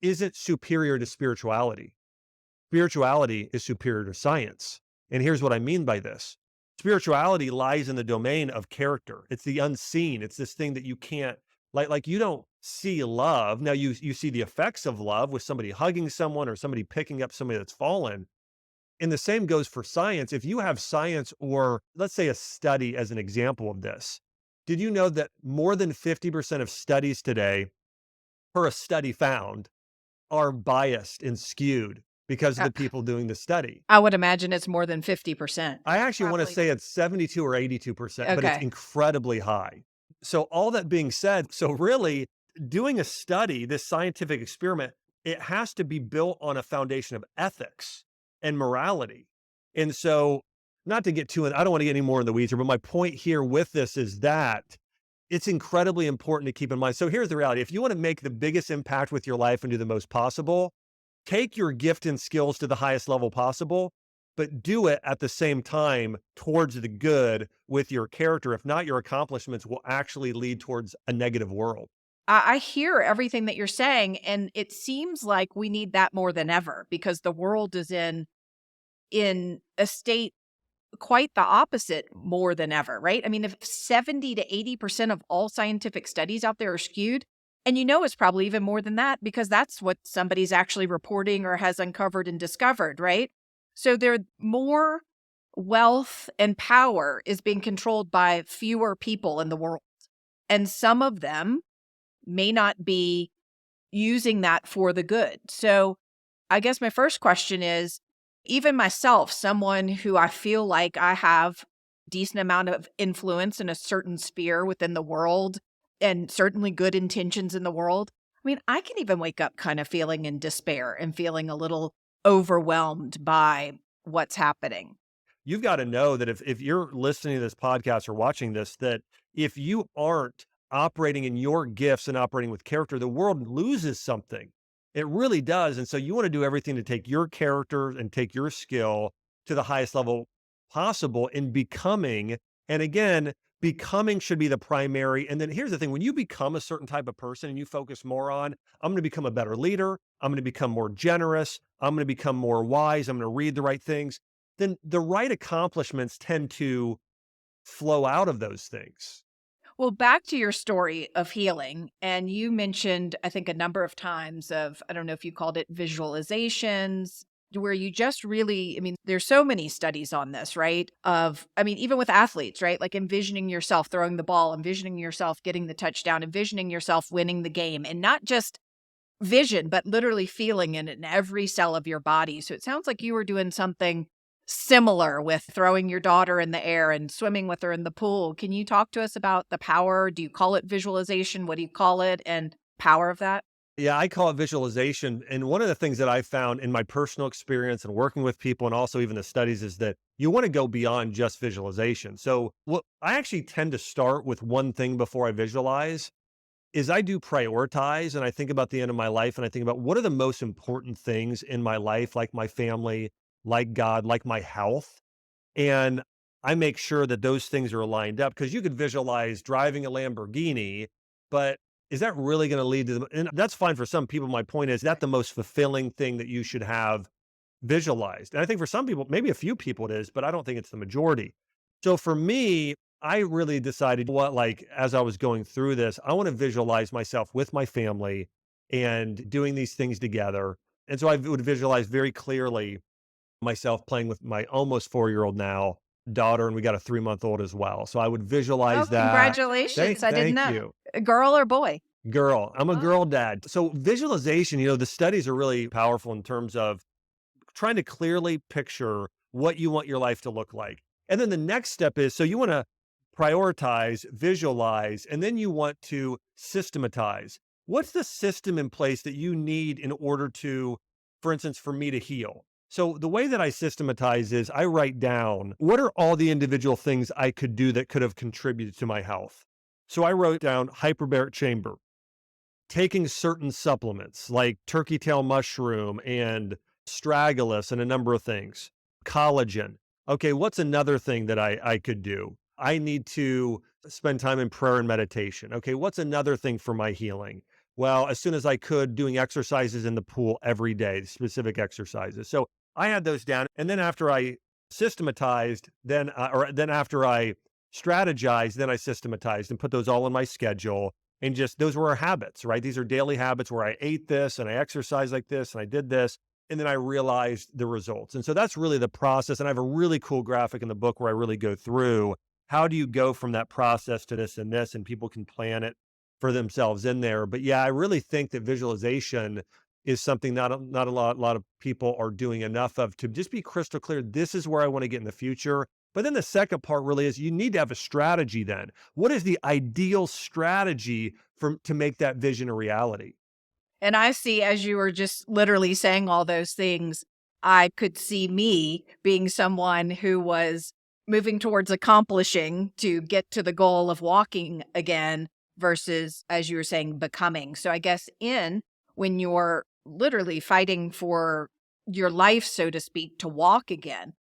isn't superior to spirituality. Spirituality is superior to science. And here's what I mean by this. Spirituality lies in the domain of character. It's the unseen. It's this thing that you can't, like you don't see love. Now you see the effects of love with somebody hugging someone or somebody picking up somebody that's fallen. And the same goes for science. If you have science, or let's say a study as an example of this, did you know that more than 50% of studies today, per a study found, are biased and skewed because of Uh, the people doing the study? I would imagine it's more than 50%. I actually want to Probably. say it's 72 or 82%, but it's Okay. incredibly high. So all that being said, so really doing a study, this scientific experiment, it has to be built on a foundation of ethics and morality. And so, not to get I don't want to get any more in the weeds here, but my point here with this is that it's incredibly important to keep in mind. So here's the reality. If you want to make the biggest impact with your life and do the most possible, take your gift and skills to the highest level possible, but do it at the same time towards the good with your character. If not, your accomplishments will actually lead towards a negative world. I hear everything that you're saying, and it seems like we need that more than ever because the world is in a state quite the opposite more than ever, right? I mean, if 70 to 80% of all scientific studies out there are skewed, and it's probably even more than that because that's what somebody's actually reporting or has uncovered and discovered, right? So there more wealth and power is being controlled by fewer people in the world. And some of them may not be using that for the good. So I guess my first question is, even myself, someone who I feel like I have decent amount of influence in a certain sphere within the world and certainly good intentions in the world. I mean, I can even wake up kind of feeling in despair and feeling a little overwhelmed by what's happening. You've got to know that if you're listening to this podcast or watching this, that if you aren't operating in your gifts and operating with character, the world loses something. It really does. And so you want to do everything to take your character and take your skill to the highest level possible in becoming. And again, becoming should be the primary. And then here's the thing, when you become a certain type of person and you focus more on, I'm going to become a better leader, I'm going to become more generous, I'm going to become more wise, I'm going to read the right things, then the right accomplishments tend to flow out of those things. Well, back to your story of healing, and you mentioned, I think, a number of times of, I don't know if you called it visualizations, where you just really, I mean, there's so many studies on this, right? Of, I mean, even with athletes, right? Like envisioning yourself throwing the ball, envisioning yourself getting the touchdown, envisioning yourself winning the game, and not just vision, but literally feeling it in every cell of your body. So it sounds like you were doing something similar with throwing your daughter in the air and swimming with her in the pool. Can you talk to us about the power? Do you call it visualization? What do you call it? And power of that? Yeah, I call it visualization. And one of the things that I found in my personal experience and working with people and also even the studies is that you want to go beyond just visualization. So what I actually tend to start with one thing before I visualize is I do prioritize and I think about the end of my life and I think about what are the most important things in my life, like my family, like God, like my health. And I make sure that those things are lined up because you could visualize driving a Lamborghini, but is that really going to lead to the, and that's fine for some people. My point is that the most fulfilling thing that you should have visualized. And I think for some people, maybe a few people it is, but I don't think it's the majority. So for me, I really decided what, like, as I was going through this, I want to visualize myself with my family and doing these things together. And so I would visualize very clearly myself playing with my almost 4-year-old now daughter, and we got a 3-month-old as well. So I would Oh, visualize that. congratulations. I didn't Thank know. you. A girl or boy? Girl. I'm a Oh, girl dad. So visualization, the studies are really powerful in terms of trying to clearly picture what you want your life to look like. And then the next step is, so you want to prioritize, visualize, and then you want to systematize. What's the system in place that you need in order to, for instance, for me to heal? So the way that I systematize is I write down what are all the individual things I could do that could have contributed to my health. So I wrote down hyperbaric chamber, taking certain supplements like turkey tail mushroom and astragalus and a number of things, collagen. Okay, what's another thing that I could do? I need to spend time in prayer and meditation. Okay, what's another thing for my healing? Well, as soon as I could, doing exercises in the pool every day, specific exercises. So I had those down. And then after I systematized, then after I strategized, then I systematized and put those all in my schedule. And just those were our habits, right? These are daily habits where I ate this and I exercised like this and I did this. And then I realized the results. And so that's really the process. And I have a really cool graphic in the book where I really go through how do you go from that process to this and this, and people can plan it for themselves in there. But yeah, I really think that visualization is something not a lot of people are doing enough of to just be crystal clear. This is where I want to get in the future. But then the second part really is you need to have a strategy then. What is the ideal strategy to make that vision a reality? and I see, as you were just literally saying all those things, I could see me being someone who was moving towards accomplishing to get to the goal of walking again versus, as you were saying, becoming. So I guess when you're literally fighting for your life, so to speak, to walk again,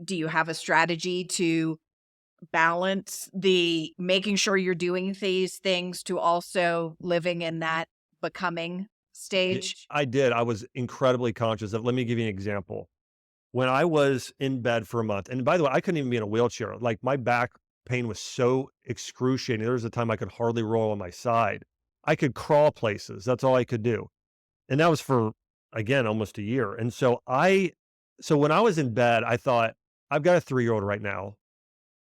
do you have a strategy to balance the making sure you're doing these things to also living in that becoming stage? I did. I was incredibly conscious of, let me give you an example. When I was in bed for a month, and by the way, I couldn't even be in a wheelchair. Like my back pain was so excruciating. There was a time I could hardly roll on my side. I could crawl places. That's all I could do. And that was for, again, almost a year. And so I So when I was in bed, I thought, I've got a 3-year-old right now,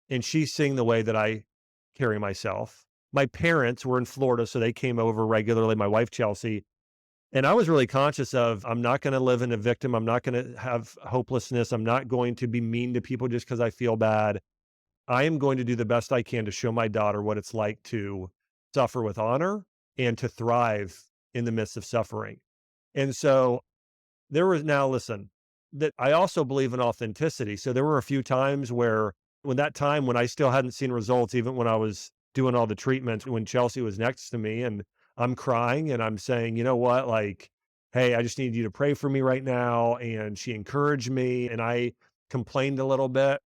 and she's seeing the way that I carry myself. My parents were in Florida, so they came over regularly, my wife, Chelsea. And I was really conscious of, I'm not going to live in a victim. I'm not going to have hopelessness. I'm not going to be mean to people just because I feel bad. I am going to do the best I can to show my daughter what it's like to suffer with honor and to thrive in the midst of suffering. And so there was now, listen, that I also believe in authenticity. So there were a few times where, when that time when I still hadn't seen results, even when I was doing all the treatments, when Chelsea was next to me and I'm crying and I'm saying, you know what, like, hey, I just need you to pray for me right now. And she encouraged me and I complained a little bit.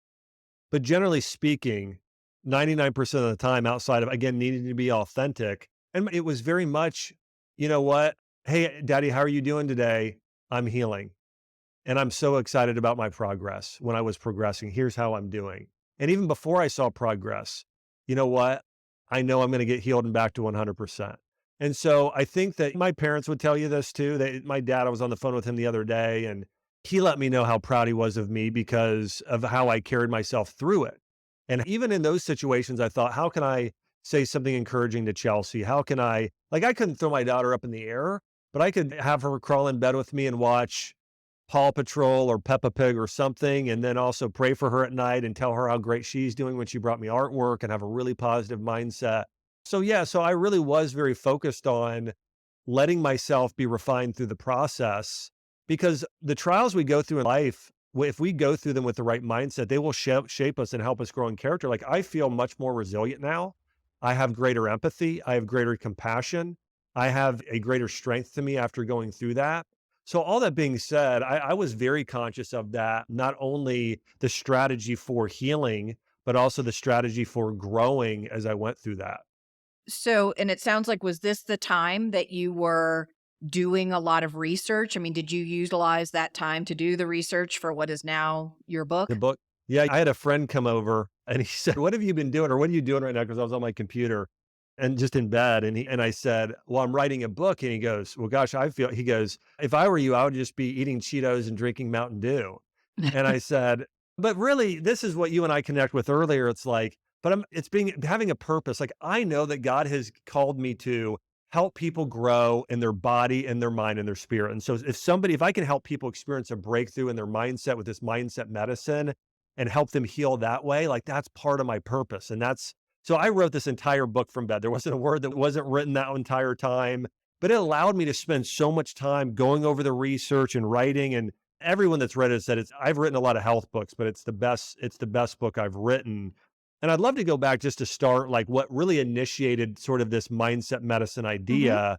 But generally speaking, 99% of the time, outside of, again, needing to be authentic, and it was very much, you know what? Hey, daddy, how are you doing today? I'm healing. And I'm so excited about my progress when I was progressing. Here's how I'm doing. And even before I saw progress, you know what? I know I'm going to get healed and back to 100%. And so I think that my parents would tell you this too. My dad, I was on the phone with him the other day, and he let me know how proud he was of me because of how I carried myself through it. And even in those situations, I thought, how can I say something encouraging to Chelsea? How can I couldn't throw my daughter up in the air, but I could have her crawl in bed with me and watch Paw Patrol or Peppa Pig or something, and then also pray for her at night and tell her how great she's doing when she brought me artwork and have a really positive mindset. So yeah, so I really was very focused on letting myself be refined through the process, because the trials we go through in life, if we go through them with the right mindset, they will shape us and help us grow in character. Like, I feel much more resilient now. I have greater empathy. I have greater compassion. I have a greater strength to me after going through that. So all that being said, I was very conscious of that, not only the strategy for healing, but also the strategy for growing as I went through that. So, and it sounds like, was this the time that you were doing a lot of research? I mean, did you utilize that time to do the research for what is now your The book? book, yeah, I had a friend come over and he said, "What have you been doing, or what are you doing right now?" Because I was on my computer and just in bed. And I said, "Well, I'm writing a book." And he goes, "Well, gosh, he goes, if I were you, I would just be eating Cheetos and drinking Mountain Dew." And I said, "But really, this is what you and I connect with earlier. It's like, but it's being, having a purpose. Like, I know that God has called me to help people grow in their body and their mind and their spirit. And so if I can help people experience a breakthrough in their mindset with this mindset medicine and help them heal that way, like, that's part of my purpose." So I wrote this entire book from bed. There wasn't a word that wasn't written that entire time, but it allowed me to spend so much time going over the research and writing. And everyone that's read it said I've written a lot of health books, but it's the best book I've written. And I'd love to go back just to start, like, what really initiated sort of this mindset medicine Mhm. idea,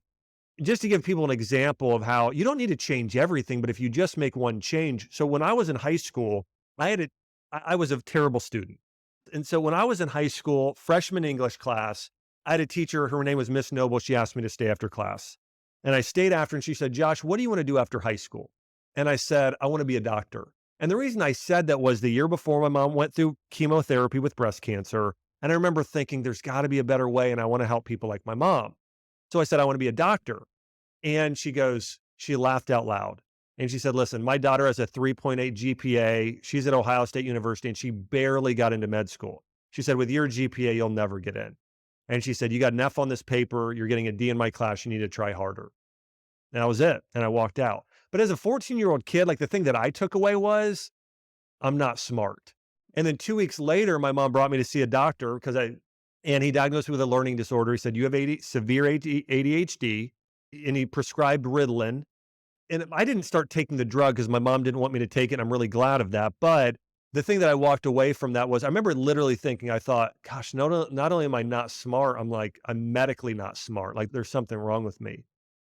just to give people an example of how you don't need to change everything, but if you just make one change. So when I was in high school, I had a, I was a terrible student. And so when I was in high school, freshman English class, I had a teacher, her name was Miss Noble. She asked me to stay after class. And I stayed after, and she said, "Josh, what do you want to do after high school?" And I said, "I want to be a doctor." And the reason I said that was the year before my mom went through chemotherapy with breast cancer. And I remember thinking, there's got to be a better way. And I want to help people like my mom. So I said, "I want to be a doctor." And she laughed out loud. And she said, "Listen, my daughter has a 3.8 GPA. She's at Ohio State University and she barely got into med school." She said, "With your GPA, you'll never get in." And she said, "You got an F on this paper. You're getting a D in my class. You need to try harder." And that was it. And I walked out. But as a 14-year-old kid, like, the thing that I took away was, I'm not smart. And then 2 weeks later, my mom brought me to see a doctor and he diagnosed me with a learning disorder. He said, "You have severe ADHD," and he prescribed Ritalin. And I didn't start taking the drug because my mom didn't want me to take it. And I'm really glad of that. But the thing that I walked away from that was, I remember literally thinking, I thought, gosh, not only am I not smart, I'm medically not smart. Like, there's something wrong with me.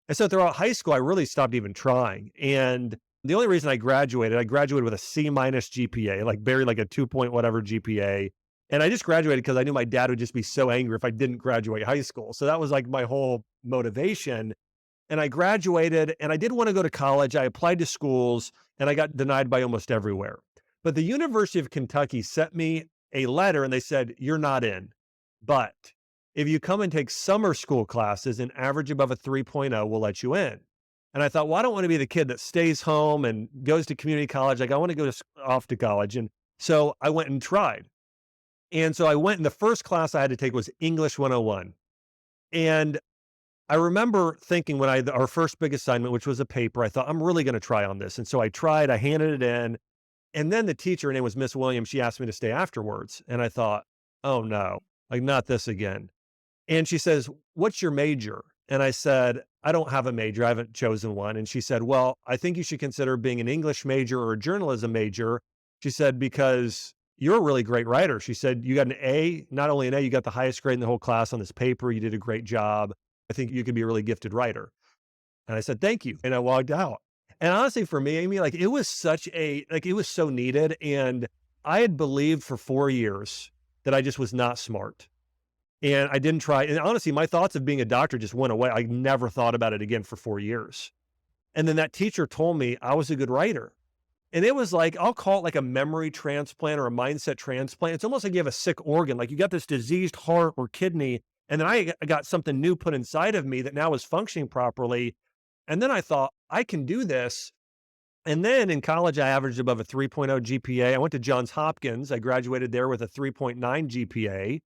And so throughout high school, I really stopped even trying. And the only reason I graduated with a C minus GPA, like barely, like a 2 point whatever GPA. And I just graduated because I knew my dad would just be so angry if I didn't graduate high school. So that was like my whole motivation. And I graduated and I did want to go to college. I applied to schools and I got denied by almost everywhere. But the University of Kentucky sent me a letter and they said, "You're not in. But if you come and take summer school classes and average above a 3.0, we'll let you in." And I thought, well, I don't want to be the kid that stays home and goes to community college. Like I want to go off to college. And so I went and tried. And so I went, and the first class I had to take was English 101. And I remember thinking when our first big assignment, which was a paper, I thought, I'm really going to try on this. And so I tried, I handed it in. And then the teacher, her name was Miss Williams, she asked me to stay afterwards. And I thought, oh no, like not this again. And she says, what's your major? And I said, I don't have a major. I haven't chosen one. And she said, well, I think you should consider being an English major or a journalism major. She said, because you're a really great writer. She said, you got an A, not only an A, you got the highest grade in the whole class on this paper. You did a great job. I think you could be a really gifted writer. And I said, thank you. And I walked out. And honestly, for me, Amy, like it was it was so needed. And I had believed for 4 years that I just was not smart. And I didn't try. And honestly, my thoughts of being a doctor just went away. I never thought about it again for 4 years. And then that teacher told me I was a good writer. And it was like, I'll call it like a memory transplant or a mindset transplant. It's almost like you have a sick organ, like you got this diseased heart or kidney. And then I got something new put inside of me that now is functioning properly. And then I thought, I can do this. And then in college, I averaged above a 3.0 GPA. I went to Johns Hopkins. I graduated there with a 3.9 GPA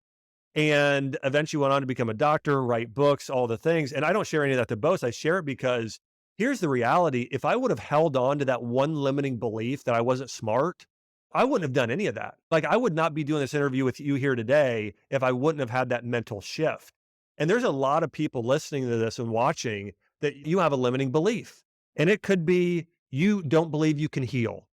and eventually went on to become a doctor, write books, all the things. And I don't share any of that to boast. I share it because here's the reality. If I would have held on to that one limiting belief that I wasn't smart, I wouldn't have done any of that. Like I would not be doing this interview with you here today if I wouldn't have had that mental shift. And there's a lot of people listening to this and watching that you have a limiting belief. And it could be you don't believe you can heal,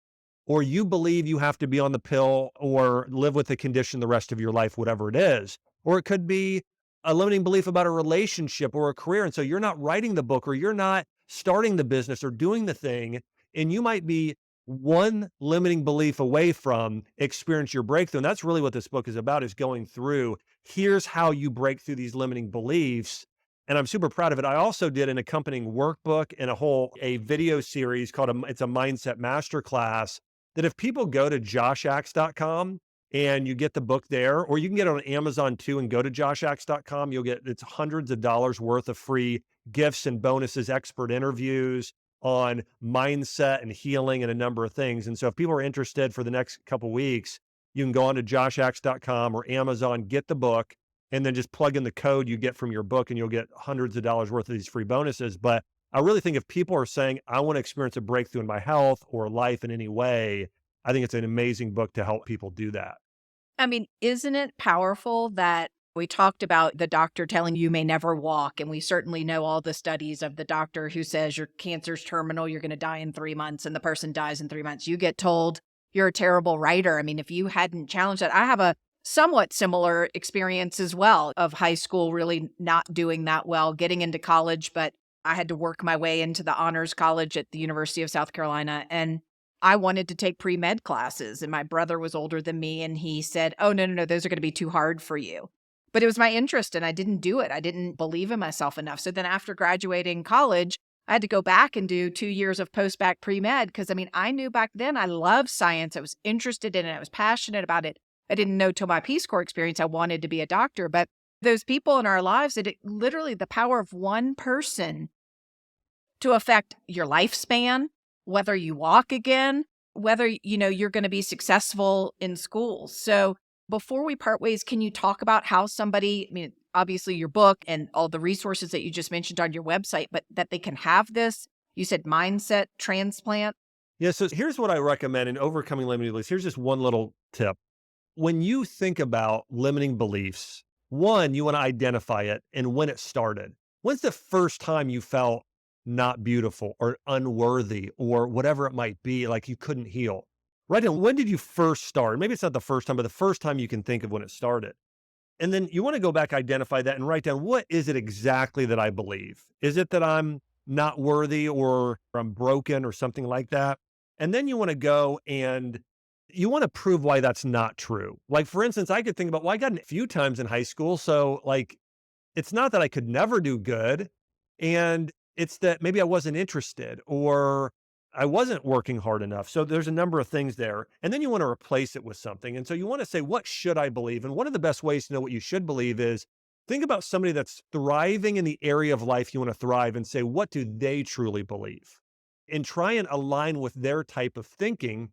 or you believe you have to be on the pill or live with the condition the rest of your life, whatever it is. Or it could be a limiting belief about a relationship or a career. And so you're not writing the book or you're not starting the business or doing the thing. And you might be one limiting belief away from experience your breakthrough. And that's really what this book is about, is going through, here's how you break through these limiting beliefs. And I'm super proud of it. I also did an accompanying workbook and a video series called it's a mindset masterclass that if people go to joshax.com and you get the book there, or you can get it on Amazon too and go to joshax.com, it's hundreds of dollars worth of free gifts and bonuses, expert interviews on mindset and healing and a number of things. And so if people are interested for the next couple of weeks, you can go on to joshax.com or Amazon, get the book, and then just plug in the code you get from your book and you'll get hundreds of dollars worth of these free bonuses. But I really think if people are saying, I want to experience a breakthrough in my health or life in any way, I think it's an amazing book to help people do that. I mean, isn't it powerful that we talked about the doctor telling you may never walk, and we certainly know all the studies of the doctor who says your cancer's terminal, you're going to die in 3 months, and the person dies in 3 months. You get told you're a terrible writer. I mean, if you hadn't challenged that, I have a somewhat similar experience as well of high school really not doing that well, getting into college, but I had to work my way into the honors college at the University of South Carolina. And I wanted to take pre-med classes. And my brother was older than me. And he said, oh, no, those are going to be too hard for you. But it was my interest and I didn't do it. I didn't believe in myself enough. So then after graduating college, I had to go back and do 2 years of post-bac pre-med. Because I mean, I knew back then I loved science. I was interested in it. I was passionate about it. I didn't know till my Peace Corps experience I wanted to be a doctor. But those people in our lives, literally the power of one person to affect your lifespan, whether you walk again, whether, you're going to be successful in school. So before we part ways, can you talk about how somebody, I mean, obviously your book and all the resources that you just mentioned on your website, but that they can have this, you said mindset transplant? Yeah. So here's what I recommend in overcoming limiting beliefs. Here's just one little tip. When you think about limiting beliefs, one, you want to identify it and when it started. When's the first time you felt not beautiful or unworthy or whatever it might be, like you couldn't heal? Right. And when did you first start? Maybe it's not the first time, but the first time you can think of when it started. And then you want to go back, identify that and write down, what is it exactly that I believe? Is it that I'm not worthy or I'm broken or something like that? And then you want to go and you want to prove why that's not true. Like, for instance, I could think about, well, I got in a few times in high school. So like, it's not that I could never do good. And it's that maybe I wasn't interested or I wasn't working hard enough. So there's a number of things there. And then you want to replace it with something. And so you want to say, what should I believe? And one of the best ways to know what you should believe is Think about somebody that's thriving in the area of life you want to thrive and say, what do they truly believe? And try and align with their type of thinking.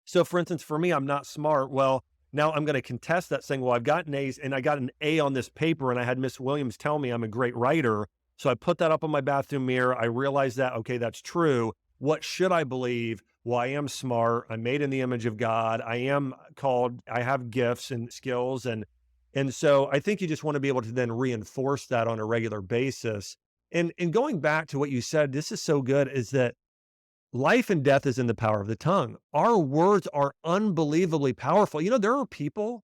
So, for instance, for me, I'm not smart. Well, now I'm going to contest that saying, well, I've gotten A's and I got an A on this paper and I had Miss Williams tell me I'm a great writer. So I put that up on my bathroom mirror. I realized that, okay, that's true. What should I believe? Well, I am smart. I'm made in the image of God. I am called, I have gifts and skills. And so I think you just want to be able to then reinforce that on a regular basis. And going back to what you said, this is so good, is that life and death is in the power of the tongue. Our words are unbelievably powerful. There are people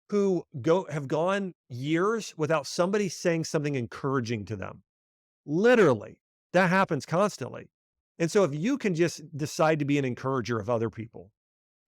who have gone years without somebody saying something encouraging to them. Literally, that happens constantly. And so if you can just decide to be an encourager of other people,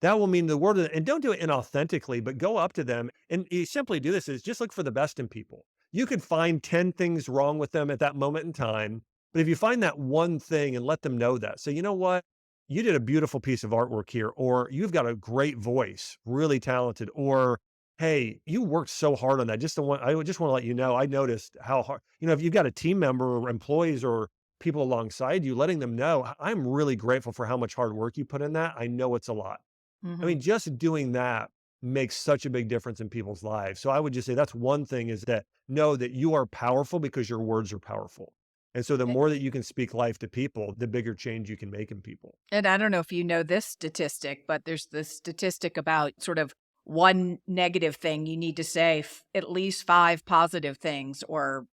that will mean the world. And don't do it inauthentically, but go up to them. And you simply do this is just look for the best in people. You could find 10 things wrong with them at that moment in time. But if you find that one thing and let them know that, so you know what? You did a beautiful piece of artwork here, or you've got a great voice, really talented, or hey, you worked so hard on that. I just want to let you know, I noticed how hard, if you've got a team member or employees or people alongside you, letting them know, I'm really grateful for how much hard work you put in that. I know it's a lot. I Hmm. mean, just doing that makes such a big difference in people's lives. So I would just say that's one thing, is that know that you are powerful because your words are powerful. And so the more that you can speak life to people, the bigger change you can make in people. And I don't know if you know this statistic, but there's this statistic about sort of one negative thing you need to say at least five positive things or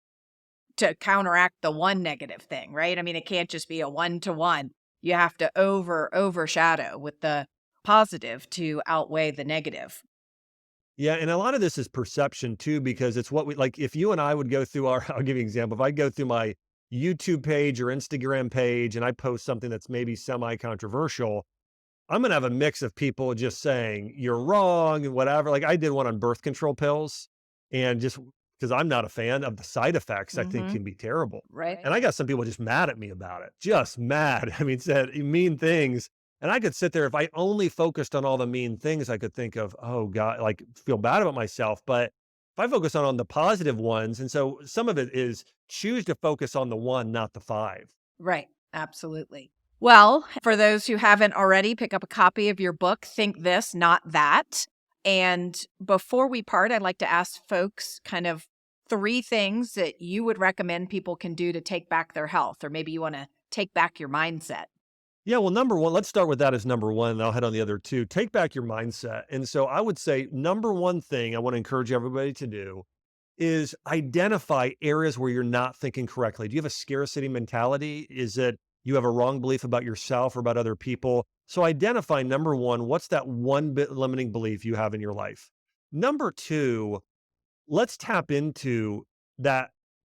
to counteract the one negative thing, right? I mean, it can't just be a one to one. You have to overshadow with the positive to outweigh the negative. Yeah, and a lot of this is perception too, because it's what we like. If you and I would go through our, I'll give you an example. If I go through my YouTube page or Instagram page and I post something that's maybe semi controversial, I'm going to have a mix of people just saying you're wrong and whatever. Like I did one on birth control pills, and just because I'm not a fan of the side effects, I think Hmm. can be terrible. Right. And I got some people just mad at me about it, just mad. I mean, said mean things. And I could sit there, if I only focused on all the mean things, I could think of, oh God, like feel bad about myself. But if I focus on the positive ones, and so some of it is choose to focus on the one, not the five. Right. Absolutely. Well, for those who haven't already, pick up a copy of your book, Think This, Not That. And before we part, I'd like to ask folks kind of three things that you would recommend people can do to take back their health, or maybe you want to take back your mindset. Yeah, well, number one, let's start with that as number one, and I'll head on the other two. Take back your mindset. And so I would say number one thing I want to encourage everybody to do is identify areas where you're not thinking correctly. Do you have a scarcity mentality? Is it you have a wrong belief about yourself or about other people? So identify number one, what's that one bit limiting belief you have in your life? Number two, let's tap into that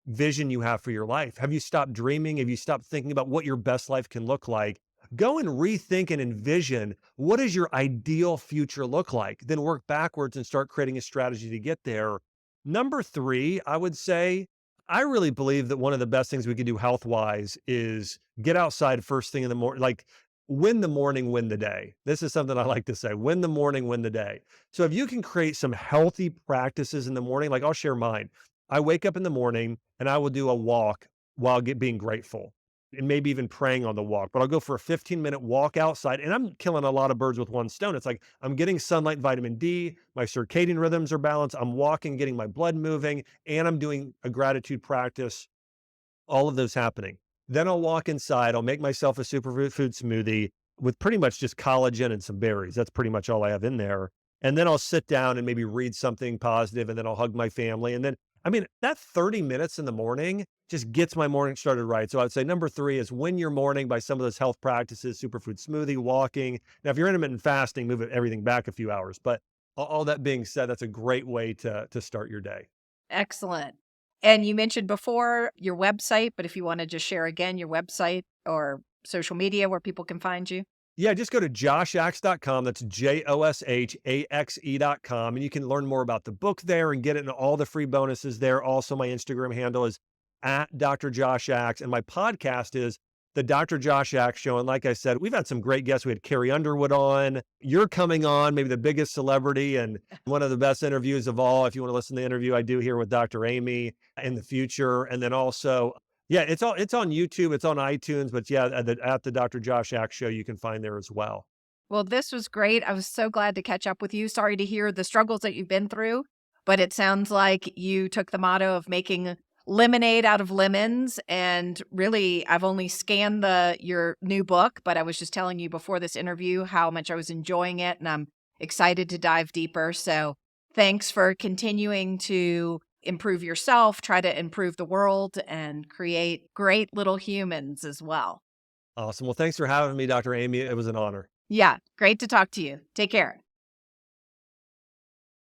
vision you have for your life. Have you stopped dreaming? Have you stopped thinking about what your best life can look like? Go and rethink and envision, what does your ideal future look like? Then work backwards and start creating a strategy to get there. Number three, I would say, I really believe that one of the best things we could do health wise is get outside first thing in the morning, like win the morning, win the day. This is something I like to say, win the morning, win the day. So if you can create some healthy practices in the morning, like I'll share mine. I wake up in the morning and I will do a walk while being grateful and maybe even praying on the walk. But I'll go for a 15-minute walk outside, and I'm killing a lot of birds with one stone. It's like I'm getting sunlight, vitamin D, my circadian rhythms are balanced. I'm walking, getting my blood moving, and I'm doing a gratitude practice, all of those happening. Then I'll walk inside. I'll make myself a superfood smoothie with pretty much just collagen and some berries. That's pretty much all I have in there. And then I'll sit down and maybe read something positive, and then I'll hug my family. And then, I mean, that 30 minutes in the morning just gets my morning started right. So I'd say number three is win your morning by some of those health practices, superfood smoothie, walking. Now, if you're intermittent fasting, move everything back a few hours. But all that being said, that's a great way to start your day. Excellent. And you mentioned before your website, but if you want to just share again your website or social media where people can find you. Yeah, just go to joshaxe.com. That's JOSHAXE.com. And you can learn more about the book there and get it in all the free bonuses there. Also, my Instagram handle is at Dr. Josh Axe. And my podcast is the Dr. Josh Axe Show. And like I said, we've had some great guests. We had Carrie Underwood on. You're coming on, maybe the biggest celebrity and one of the best interviews of all. If you want to listen to the interview I do here with Dr. Amy in the future. And then also, yeah, it's on YouTube, it's on iTunes, but yeah, at the Dr. Josh Axe Show, you can find there as well. Well, this was great. I was so glad to catch up with you. Sorry to hear the struggles that you've been through, but it sounds like you took the motto of making lemonade out of lemons. And really, I've only scanned your new book, but I was just telling you before this interview how much I was enjoying it, and I'm excited to dive deeper. So thanks for continuing to improve yourself, try to improve the world, and create great little humans as well. Awesome. Well, thanks for having me, Dr. Amy. It was an honor. Yeah, great to talk to you. Take care.